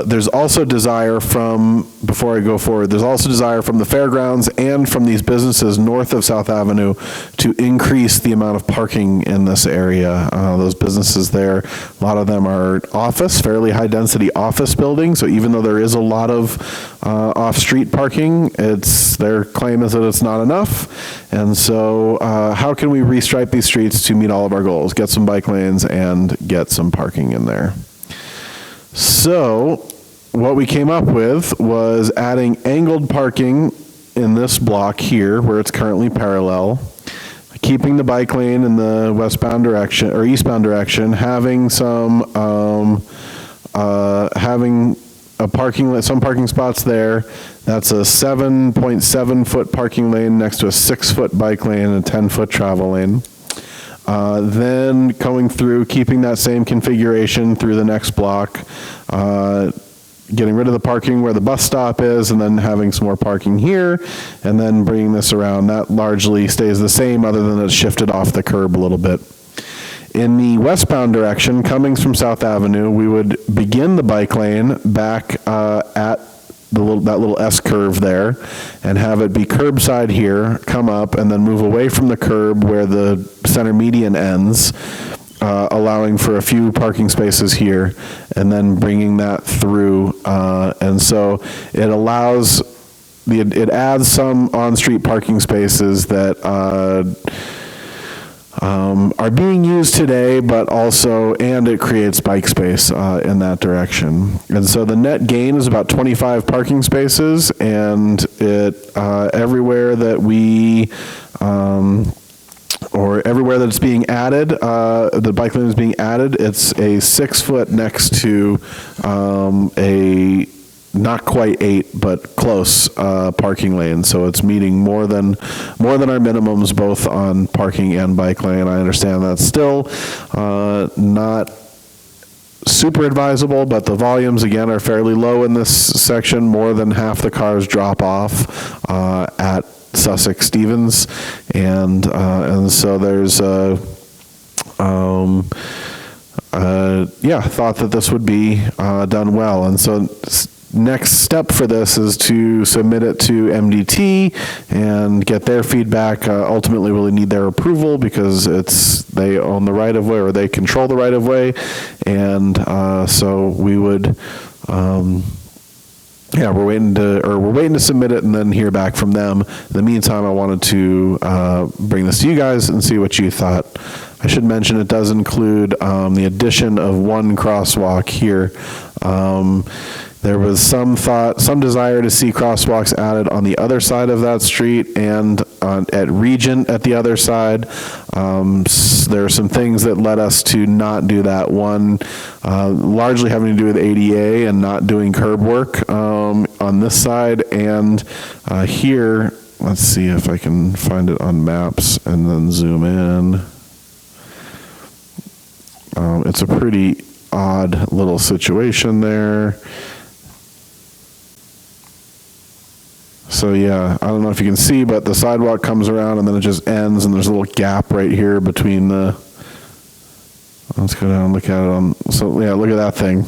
there's also desire from, before I go forward, there's also desire from the fairgrounds and from these businesses north of South Avenue to increase the amount of parking in this area. Those businesses there, a lot of them are office, fairly high density office buildings. So even though there is a lot of off-street parking, their claim is that it's not enough. And so how can we restripe these streets to meet all of our goals? Get some bike lanes and get some parking in there. So what we came up with was adding angled parking in this block here where it's currently parallel, keeping the bike lane in the westbound direction or eastbound direction, having some having some parking spots there. That's a 7.7 foot parking lane next to a 6 foot bike lane and a 10-foot travel lane. Then going through, keeping that same configuration through the next block, getting rid of the parking where the bus stop is, and then having some more parking here, and then bringing this around. That largely stays the same, other than it's shifted off the curb a little bit. In the westbound direction, coming from South Avenue, we would begin the bike lane back at that little S curve there, and have it be curbside here, come up, and then move away from the curb where the center median ends, allowing for a few parking spaces here, and then bringing that through. And so it allows, it adds some on-street parking spaces that are being used today, but also, and it creates bike space in that direction. And so the net gain is about 25 parking spaces, and it everywhere that we or everywhere that it's being added, the bike lane is being added, it's a 6 foot next to a not quite 8, but close parking lane. So it's meeting more than our minimums, both on parking and bike lane. I understand that's still not super advisable, but the volumes again are fairly low in this section. More than half the cars drop off at Sussex Stevens, and so there's thought that this would be done well. And so next step for this is to submit it to MDT and get their feedback. Ultimately, we'll need their approval because they own the right of way, or they control the right of way, and so we would. We're waiting to submit it and then hear back from them. In the meantime, I wanted to bring this to you guys and see what you thought. I should mention it does include the addition of one crosswalk here. There was some desire to see crosswalks added on the other side of that street and at Regent at the other side. There are some things that led us to not do that. One, largely having to do with ADA and not doing curb work on this side. And here, let's see if I can find it on maps and then zoom in. It's a pretty odd little situation there. So yeah, I don't know if you can see, but the sidewalk comes around and then it just ends, and there's a little gap right here between let's go down and look at it so yeah, look at that thing.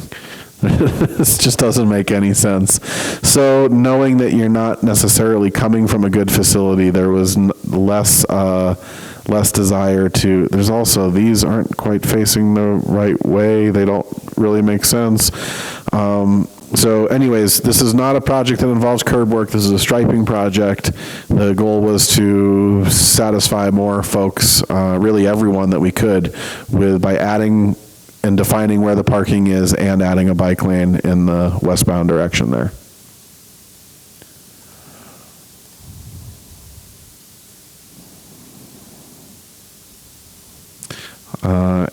This just doesn't make any sense. So knowing that you're not necessarily coming from a good facility, there was less desire to, there's also, these aren't quite facing the right way. They don't really make sense. So anyways, this is not a project that involves curb work. This is a striping project. The goal was to satisfy more folks, really everyone that we could, by adding and defining where the parking is and adding a bike lane in the westbound direction there.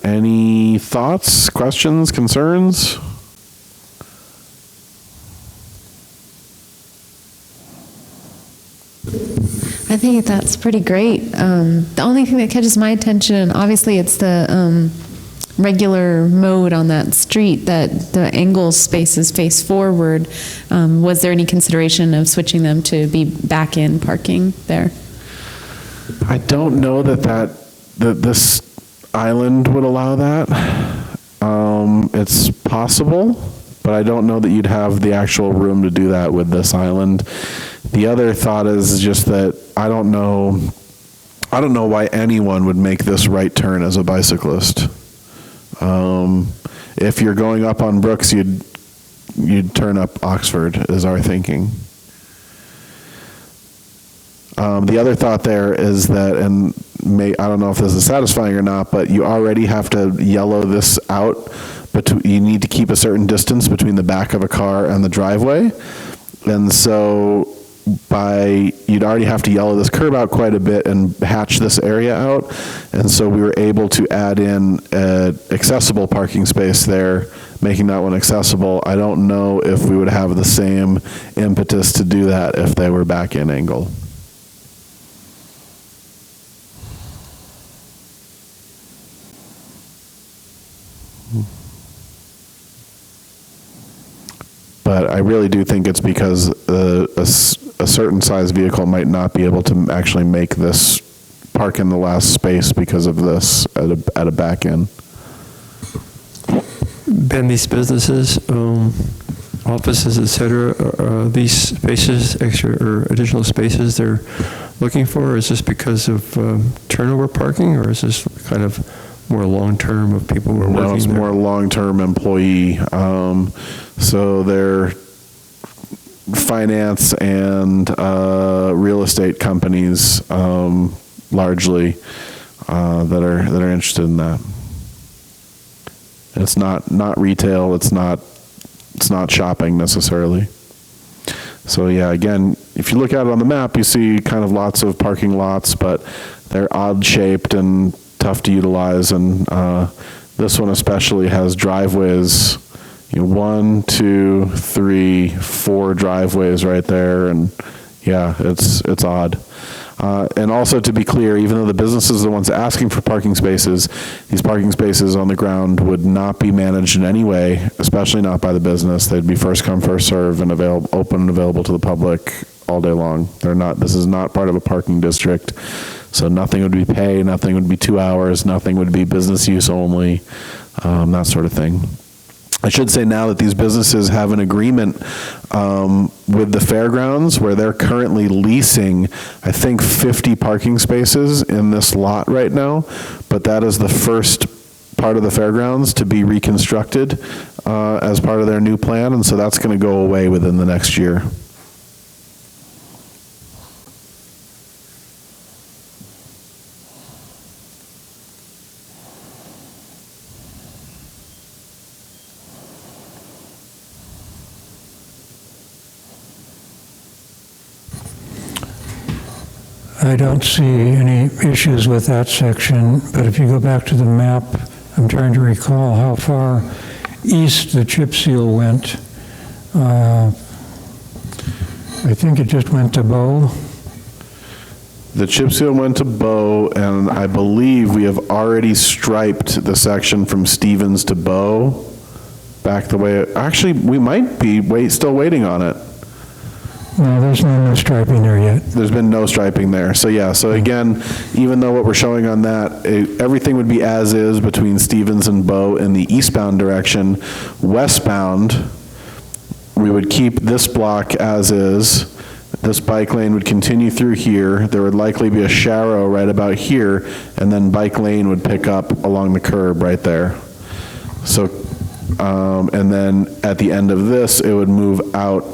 Any thoughts, questions, concerns?
I think that's pretty great. The only thing that catches my attention, obviously, it's the regular mode on that street that the angle spaces face forward. Was there any consideration of switching them to be back-in parking there?
I don't know that this island would allow that. It's possible, but I don't know that you'd have the actual room to do that with this island. The other thought is just that I don't know why anyone would make this right turn as a bicyclist. If you're going up on Brooks, you'd turn up Oxford, is our thinking. The other thought there is that, and I don't know if this is satisfying or not, but you already have to yellow this out. But you need to keep a certain distance between the back of a car and the driveway. And so you'd already have to yellow this curb out quite a bit and hatch this area out. And so we were able to add in an accessible parking space there, making that one accessible. I don't know if we would have the same impetus to do that if they were back in angle. But I really do think it's because a certain size vehicle might not be able to actually make this park in the last space because of this at a back end.
Ben, these businesses, offices, et cetera, these spaces, extra or additional spaces they're looking for, is this because of turnover parking, or is this kind of more long-term of people who are working there?
No, it's more long-term employee. So they're finance and real estate companies, largely, that are interested in that. It's not retail. It's not shopping necessarily. So yeah, again, if you look at it on the map, you see kind of lots of parking lots, but they're odd shaped and tough to utilize. And this one especially has driveways. 1, 2, 3, 4 driveways right there, and yeah, it's odd. And also, to be clear, even though the businesses are the ones asking for parking spaces, these parking spaces on the ground would not be managed in any way, especially not by the business. They'd be first come, first serve, and open and available to the public all day long. This is not part of a parking district, so nothing would be pay, nothing would be 2 hours, nothing would be business use only, that sort of thing. I should say now that these businesses have an agreement with the fairgrounds where they're currently leasing, I think, 50 parking spaces in this lot right now, but that is the first part of the fairgrounds to be reconstructed as part of their new plan, and so that's going to go away within the next year.
I don't see any issues with that section, but if you go back to the map, I'm trying to recall how far east the chip seal went. I think it just went to Bow.
The chip seal went to Bow, and I believe we have already striped the section from Stevens to Bow back the way. Actually, we might be still waiting on it.
No, there's no striping there yet.
There's been no striping there. So yeah, so again, even though what we're showing on that, everything would be as is between Stevens and Bow in the eastbound direction. Westbound, we would keep this block as is. This bike lane would continue through here. There would likely be a sharrow right about here, and then bike lane would pick up along the curb right there. So, and then at the end of this, it would move out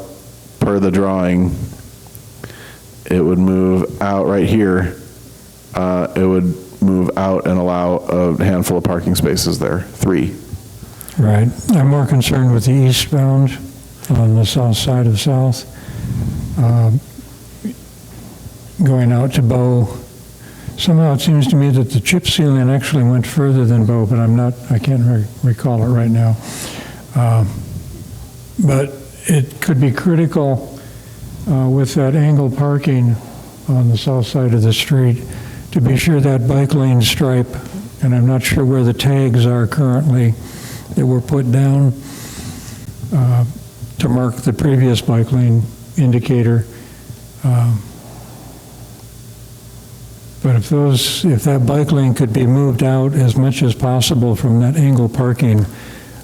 per the drawing. It would move out right here. It would move out and allow a handful of parking spaces there, 3.
Right. I'm more concerned with the eastbound on the south side of South. Going out to Bow. Somehow it seems to me that the chip sealing actually went further than Bow, but I can't recall it right now. But it could be critical with that angle parking on the south side of the street to be sure that bike lane stripe, and I'm not sure where the tags are currently that were put down to mark the previous bike lane indicator. But if that bike lane could be moved out as much as possible from that angle parking,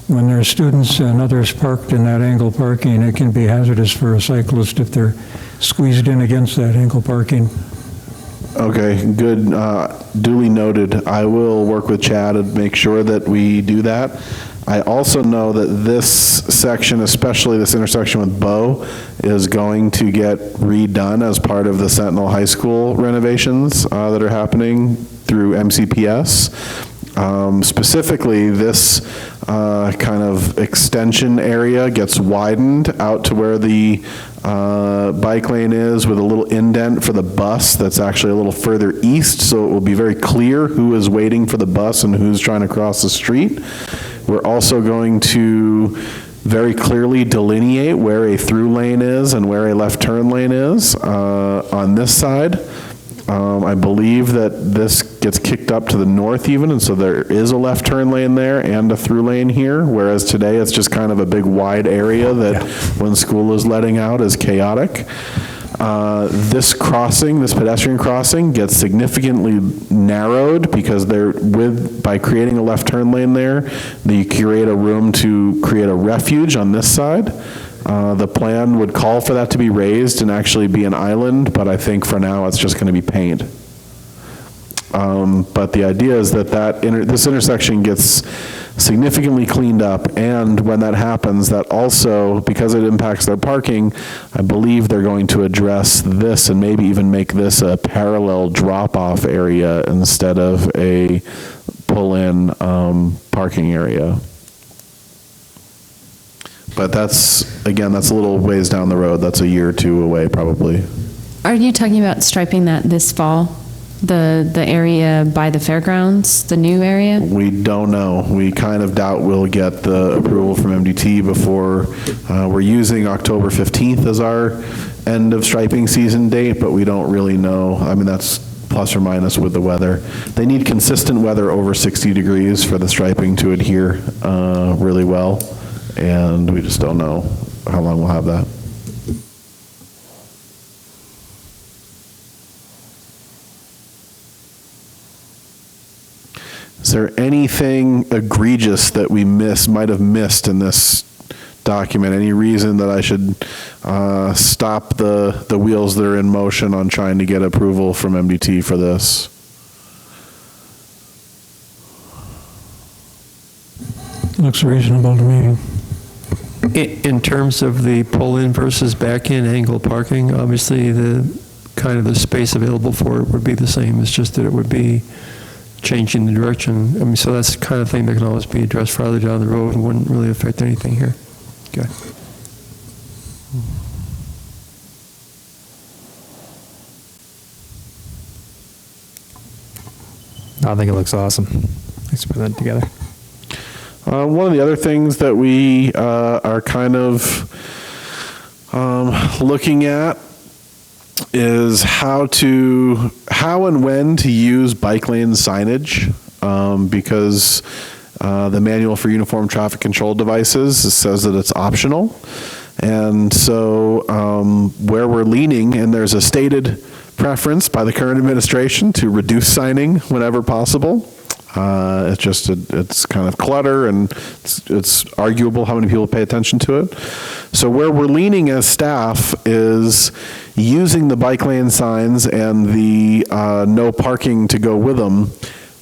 when there are students and others parked in that angle parking, it can be hazardous for a cyclist if they're squeezed in against that angle parking.
Okay, good. Duly noted. I will work with Chad and make sure that we do that. I also know that this section, especially this intersection with Bow, is going to get redone as part of the Sentinel High School renovations that are happening through MCPS. Specifically, this kind of extension area gets widened out to where the bike lane is, with a little indent for the bus that's actually a little further east, so it will be very clear who is waiting for the bus and who's trying to cross the street. We're also going to very clearly delineate where a through lane is and where a left turn lane is on this side. I believe that this gets kicked up to the north even, and so there is a left turn lane there and a through lane here, whereas today it's just kind of a big wide area that when school is letting out is chaotic. This crossing, this pedestrian crossing, gets significantly narrowed because by creating a left turn lane there, you create a room to create a refuge on this side. The plan would call for that to be raised and actually be an island, but I think for now it's just going to be paint. But the idea is that this intersection gets significantly cleaned up, and when that happens, that also, because it impacts their parking, I believe they're going to address this and maybe even make this a parallel drop-off area instead of a pull-in parking area. But that's, again, that's a little ways down the road. That's a year or two away, probably.
Are you talking about striping that this fall? The area by the fairgrounds, the new area?
We don't know. We kind of doubt we'll get the approval from MDT before, we're using October 15th as our end of striping season date, but we don't really know. I mean, that's plus or minus with the weather. They need consistent weather over 60 degrees for the striping to adhere really well, and we just don't know how long we'll have that. Is there anything egregious that we might have missed in this document? Any reason that I should stop the wheels that are in motion on trying to get approval from MDT for this?
Looks reasonable to me.
In terms of the pull-in versus back-in angle parking, obviously the kind of the space available for it would be the same. It's just that it would be changing the direction. I mean, so that's the kind of thing that can always be addressed farther down the road and wouldn't really affect anything here. Okay.
I think it looks awesome. Thanks for putting that together.
One of the other things that we are kind of looking at is how and when to use bike lane signage, because the manual for uniform traffic control devices says that it's optional. And so where we're leaning, and there's a stated preference by the current administration to reduce signing whenever possible. It's kind of clutter, and it's arguable how many people pay attention to it. So where we're leaning as staff is using the bike lane signs and the no parking to go with them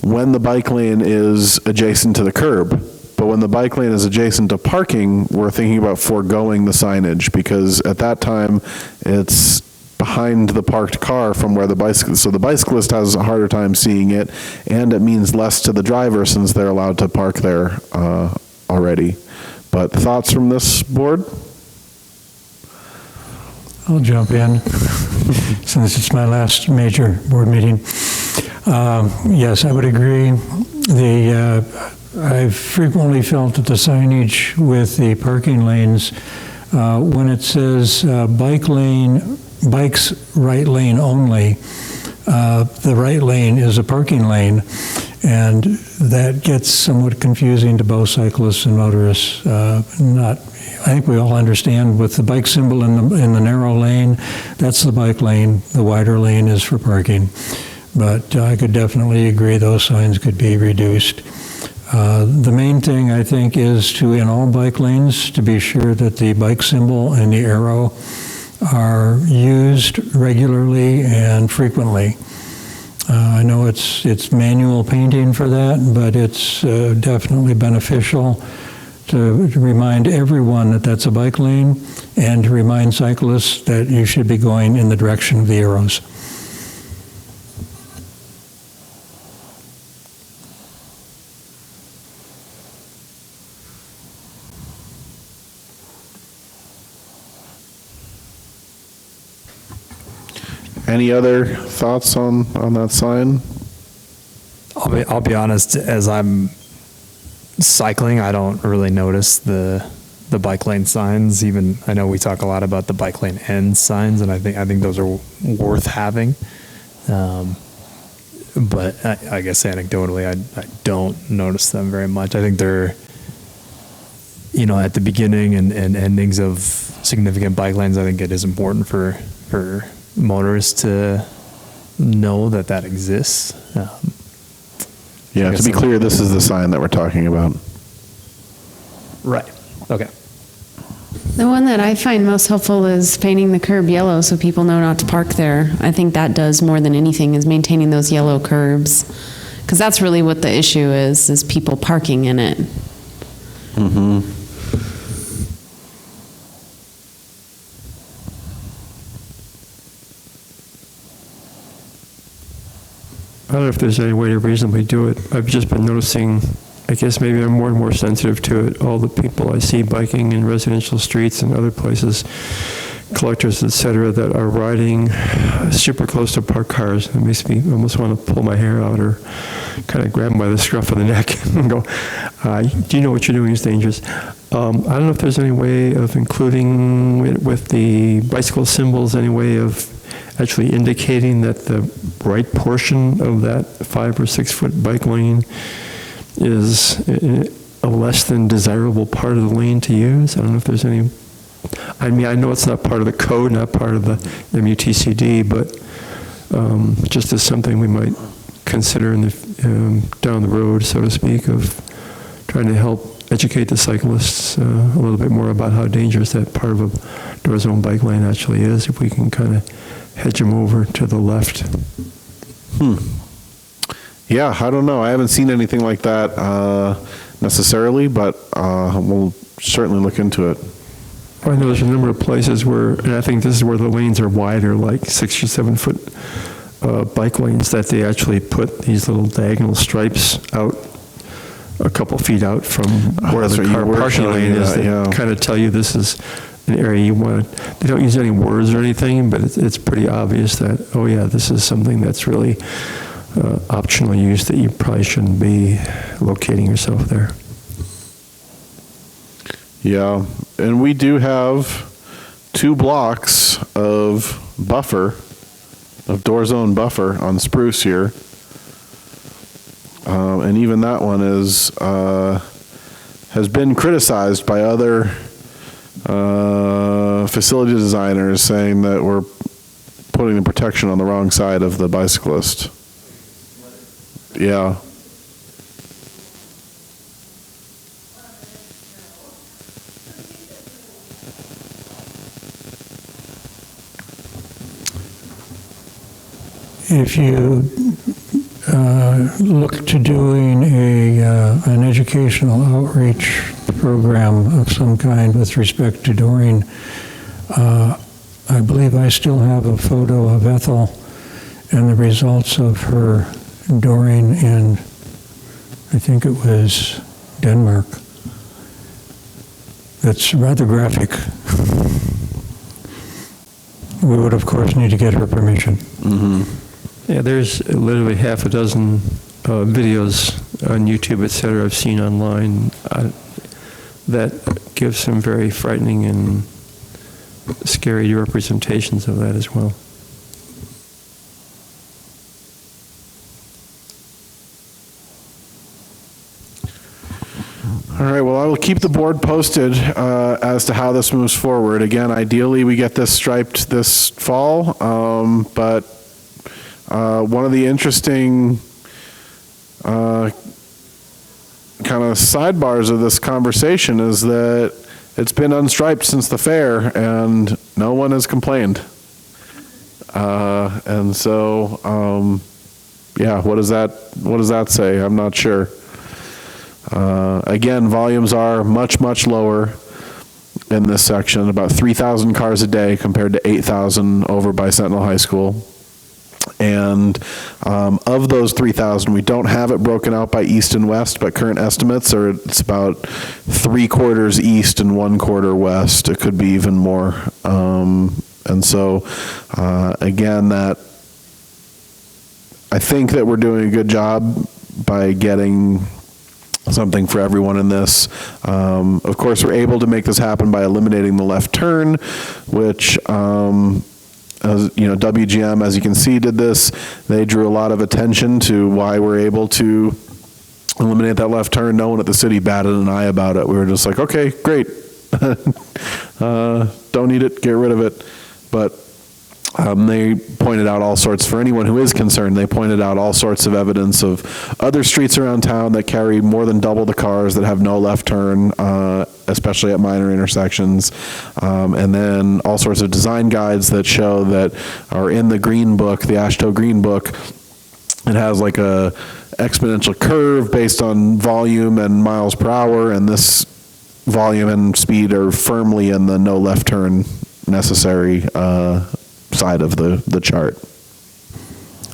when the bike lane is adjacent to the curb. But when the bike lane is adjacent to parking, we're thinking about foregoing the signage, because at that time, it's behind the parked car from where the bicyclist, so the bicyclist has a harder time seeing it, and it means less to the driver since they're allowed to park there already. But thoughts from this board?
I'll jump in since it's my last major board meeting. Yes, I would agree. I've frequently felt that the signage with the parking lanes, when it says bikes right lane only, the right lane is a parking lane, and that gets somewhat confusing to both cyclists and motorists. I think we all understand with the bike symbol in the narrow lane, that's the bike lane. The wider lane is for parking. But I could definitely agree those signs could be reduced. The main thing, I think, is to, in all bike lanes, to be sure that the bike symbol and the arrow are used regularly and frequently. I know it's manual painting for that, but it's definitely beneficial to remind everyone that that's a bike lane, and to remind cyclists that you should be going in the direction of the arrows.
Any other thoughts on that sign?
I'll be honest, as I'm cycling, I don't really notice the bike lane signs. Even, I know we talk a lot about the bike lane end signs, and I think those are worth having. But I guess anecdotally, I don't notice them very much. I think they're, at the beginning and endings of significant bike lanes, I think it is important for motorists to know that exists.
Yeah, to be clear, this is the sign that we're talking about.
Right. Okay.
The one that I find most helpful is painting the curb yellow so people know not to park there. I think that does more than anything, is maintaining those yellow curbs. Because that's really what the issue is people parking in it.
Mm-hmm.
I don't know if there's any way to reasonably do it. I've just been noticing, I guess maybe I'm more and more sensitive to it, all the people I see biking in residential streets and other places, collectors, et cetera, that are riding super close to parked cars. It makes me almost want to pull my hair out or kind of grab them by the scruff of the neck and go, do you know what you're doing is dangerous? I don't know if there's any way of including it with the bicycle symbols, any way of actually indicating that the right portion of that 5 or 6 foot bike lane is a less than desirable part of the lane to use. I don't know if there's any, I mean, I know it's not part of the code, not part of the MUTCD, but just as something we might consider in the, down the road, so to speak, of trying to help educate the cyclists a little bit more about how dangerous that part of a door zone bike lane actually is, if we can kind of hedge them over to the left.
Yeah, I don't know. I haven't seen anything like that necessarily, but we'll certainly look into it.
I know there's a number of places where, and I think this is where the lanes are wider, like 6 or 7 foot bike lanes, that they actually put these little diagonal stripes out a couple feet out from where the car parking lane is. They kind of tell you this is an area you want to, they don't use any words or anything, but it's pretty obvious that, oh yeah, this is something that's really optional use, that you probably shouldn't be locating yourself there.
Yeah, and we do have 2 blocks of buffer, of door zone buffer on Spruce here. And even that one is has been criticized by other facility designers saying that we're putting the protection on the wrong side of the bicyclist. Yeah.
If you look to doing an educational outreach program of some kind with respect to Doreen, I believe I still have a photo of Ethel and the results of her Doreen in, I think it was Denmark. That's rather graphic. We would, of course, need to get her permission.
Mm-hmm.
Yeah, there's literally half a dozen videos on YouTube, et cetera, I've seen online that give some very frightening and scary representations of that as well.
All right, well, I will keep the board posted as to how this moves forward. Again, ideally, we get this striped this fall, but one of the interesting kind of sidebars of this conversation is that it's been unstriped since the fair, and no one has complained. And so, yeah, what does that say? I'm not sure. Again, volumes are much, much lower in this section, about 3,000 cars a day compared to 8,000 over by Sentinel High School. And of those 3,000, we don't have it broken out by east and west, but current estimates are it's about 3/4 east and 1/4 west. It could be even more. And so, again, that I think that we're doing a good job by getting something for everyone in this. Of course, we're able to make this happen by eliminating the left turn, which, as, you know, WGM, as you can see, did this. They drew a lot of attention to why we're able to eliminate that left turn. No one at the city batted an eye about it. We were just like, okay, great. Don't need it, get rid of it. But they pointed out all sorts, for anyone who is concerned, they pointed out all sorts of evidence of other streets around town that carry more than double the cars that have no left turn, especially at minor intersections. And then all sorts of design guides that show that are in the green book, the AASHTO green book. It has like a exponential curve based on volume and miles per hour, and this volume and speed are firmly in the no left turn necessary side of the chart.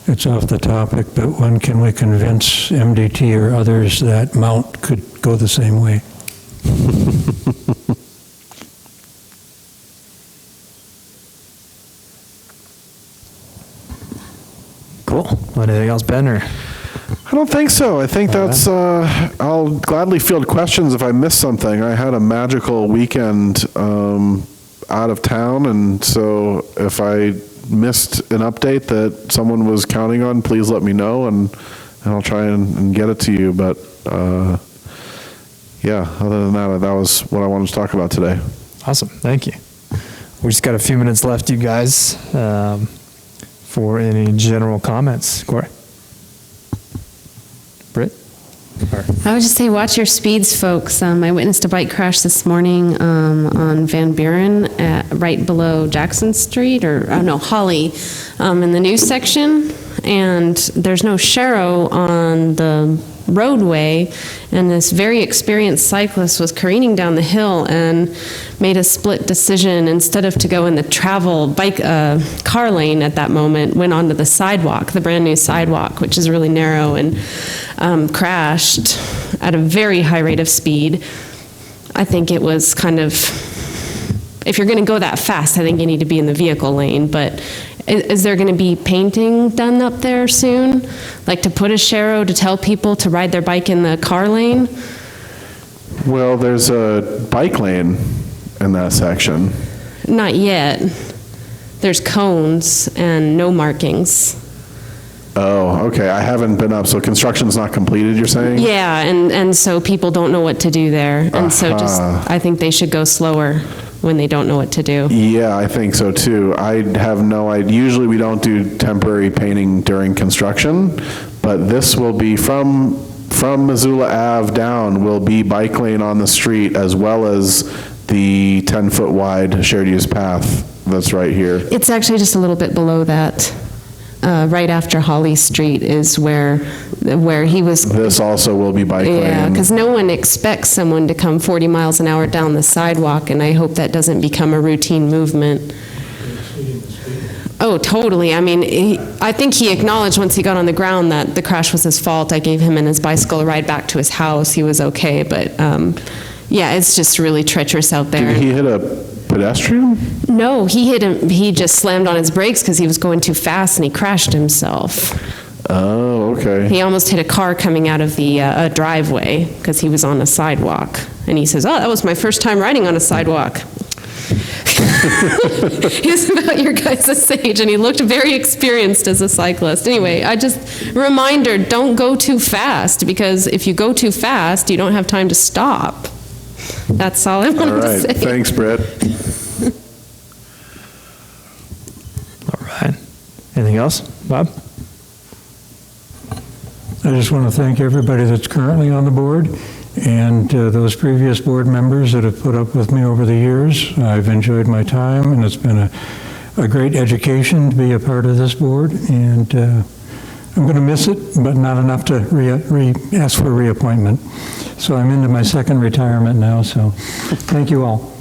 It's off the topic, but when can we convince MDT or others that Mount could go the same way?
Cool. Anything else, Ben? Or?
I don't think so. I think that's, I'll gladly field questions if I miss something. I had a magical weekend out of town, and so if I missed an update that someone was counting on, please let me know, and I'll try and get it to you. But yeah, other than that, that was what I wanted to talk about today.
Awesome. Thank you. We just got a few minutes left, you guys, for any general comments. Corey? Britt?
I would just say watch your speeds, folks. I witnessed a bike crash this morning on Van Buren right below Jackson Street, or Holly, in the news section. And there's no Sharrow on the roadway, and this very experienced cyclist was careening down the hill and made a split decision. Instead of to go in the travel bike car lane at that moment, went onto the sidewalk, the brand new sidewalk, which is really narrow, and crashed at a very high rate of speed. I think it was kind of, if you're going to go that fast, I think you need to be in the vehicle lane. But is there going to be painting done up there soon? Like to put a Sharrow to tell people to ride their bike in the car lane?
Well, there's a bike lane in that section.
Not yet. There's cones and no markings.
Oh, okay. I haven't been up, so construction's not completed, you're saying?
Yeah, and so people don't know what to do there. And so just, I think they should go slower.
when they don't know what to do.
Yeah, I think so too. I have no idea. Usually we don't do temporary painting during construction, but this will be from Missoula Ave down will be bike lane on the street, as well as the 10-foot wide shared use path that's right here.
It's actually just a little bit below that. Right after Holly Street is where he was.
This also will be bike lane.
Yeah, because no one expects someone to come 40 miles an hour down the sidewalk, and I hope that doesn't become a routine movement. Oh, totally. I mean, I think he acknowledged once he got on the ground that the crash was his fault. I gave him and his bicycle a ride back to his house. He was okay, but yeah, it's just really treacherous out there.
Did he hit a pedestrian?
No, he hit him. He just slammed on his brakes because he was going too fast and he crashed himself.
Oh, okay.
He almost hit a car coming out of the driveway because he was on a sidewalk. And he says, "Oh, that was my first time riding on a sidewalk." He was about your guys' age, and he looked very experienced as a cyclist. Anyway, reminder, don't go too fast, because if you go too fast, you don't have time to stop. That's all I wanted to say.
All right, thanks, Britt.
All right. Anything else, Bob?
I just want to thank everybody that's currently on the board and those previous board members that have put up with me over the years. I've enjoyed my time, and it's been a great education to be a part of this board, and I'm going to miss it, but not enough to ask for reappointment. So I'm into my second retirement now, so thank you all.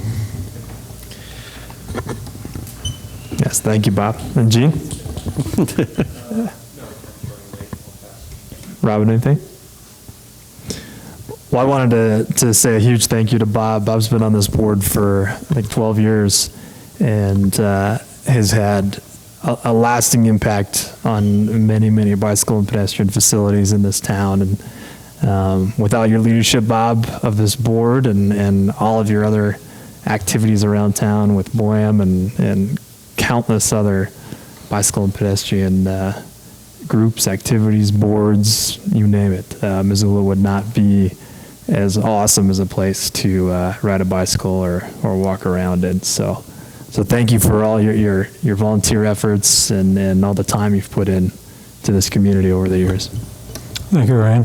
Yes, thank you, Bob. And Gene? Robin, anything? Well, I wanted to say a huge thank you to Bob. Bob's been on this board for, I think, 12 years, and has had a lasting impact on many, many bicycle and pedestrian facilities in this town. And without your leadership, Bob, of this board and all of your other activities around town with BOAM and countless other bicycle and pedestrian groups, activities, boards, you name it, Missoula would not be as awesome as a place to ride a bicycle or walk around in. So thank you for all your volunteer efforts and all the time you've put in to this community over the years.
Thank you, Ryan.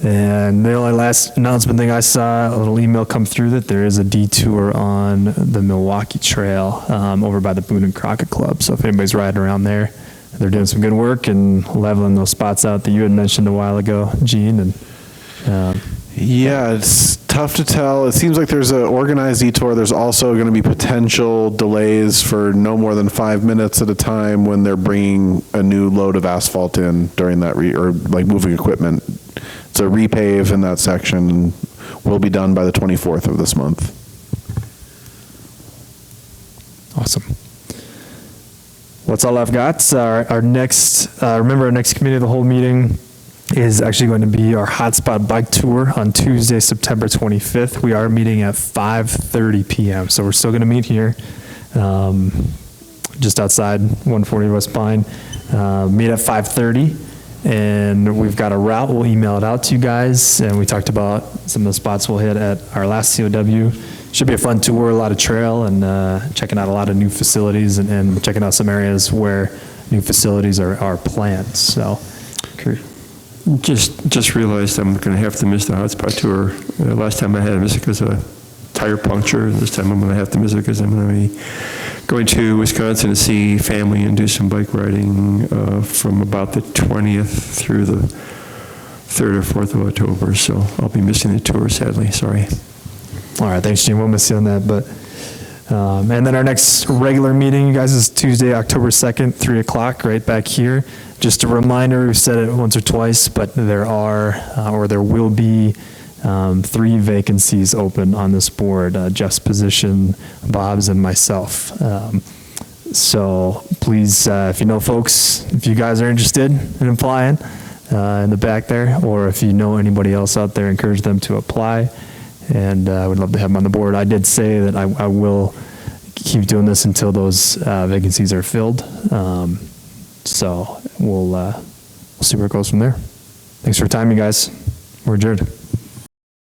And the only last announcement thing I saw, a little email come through that there is a detour on the Milwaukee Trail over by the Boone and Crockett Club. So if anybody's riding around there, they're doing some good work and leveling those spots out that you had mentioned a while ago, Gene. And
yeah, it's tough to tell. It seems like there's an organized detour. There's also going to be potential delays for no more than 5 minutes at a time when they're bringing a new load of asphalt in during that, or like moving equipment. It's a repave in that section, and will be done by the 24th of this month.
Awesome. Well, that's all I've got. Our next, remember our next committee of the whole meeting is actually going to be our hotspot bike tour on Tuesday, September 25th. We are meeting at 5:30 p.m. So we're still going to meet here, just outside 140 West Pine. Meet at 5:30. And we've got a route. We'll email it out to you guys. And we talked about some of the spots we'll hit at our last COW. Should be a fun tour, a lot of trail, and checking out a lot of new facilities and checking out some areas where new facilities are planned. So,
Just realized I'm going to have to miss the hotspot tour. Last time I had to miss it because of a tire puncture. This time I'm going to have to miss it because I'm going to be going to Wisconsin to see family and do some bike riding from about the 20th through the 3rd or 4th of October. So I'll be missing the tour, sadly. Sorry.
All right, thanks, Gene. We'll miss you on that. But and then our next regular meeting, you guys, is Tuesday, October 2nd, 3 o'clock, right back here. Just a reminder, we've said it once or twice, but there will be 3 vacancies open on this board, Jeff's position, Bob's, and myself. So please, if you know folks, if you guys are interested in applying in the back there, or if you know anybody else out there, encourage them to apply. And I would love to have them on the board. I did say that I will keep doing this until those vacancies are filled. So we'll see where it goes from there. Thanks for your time, you guys. We're adjourned.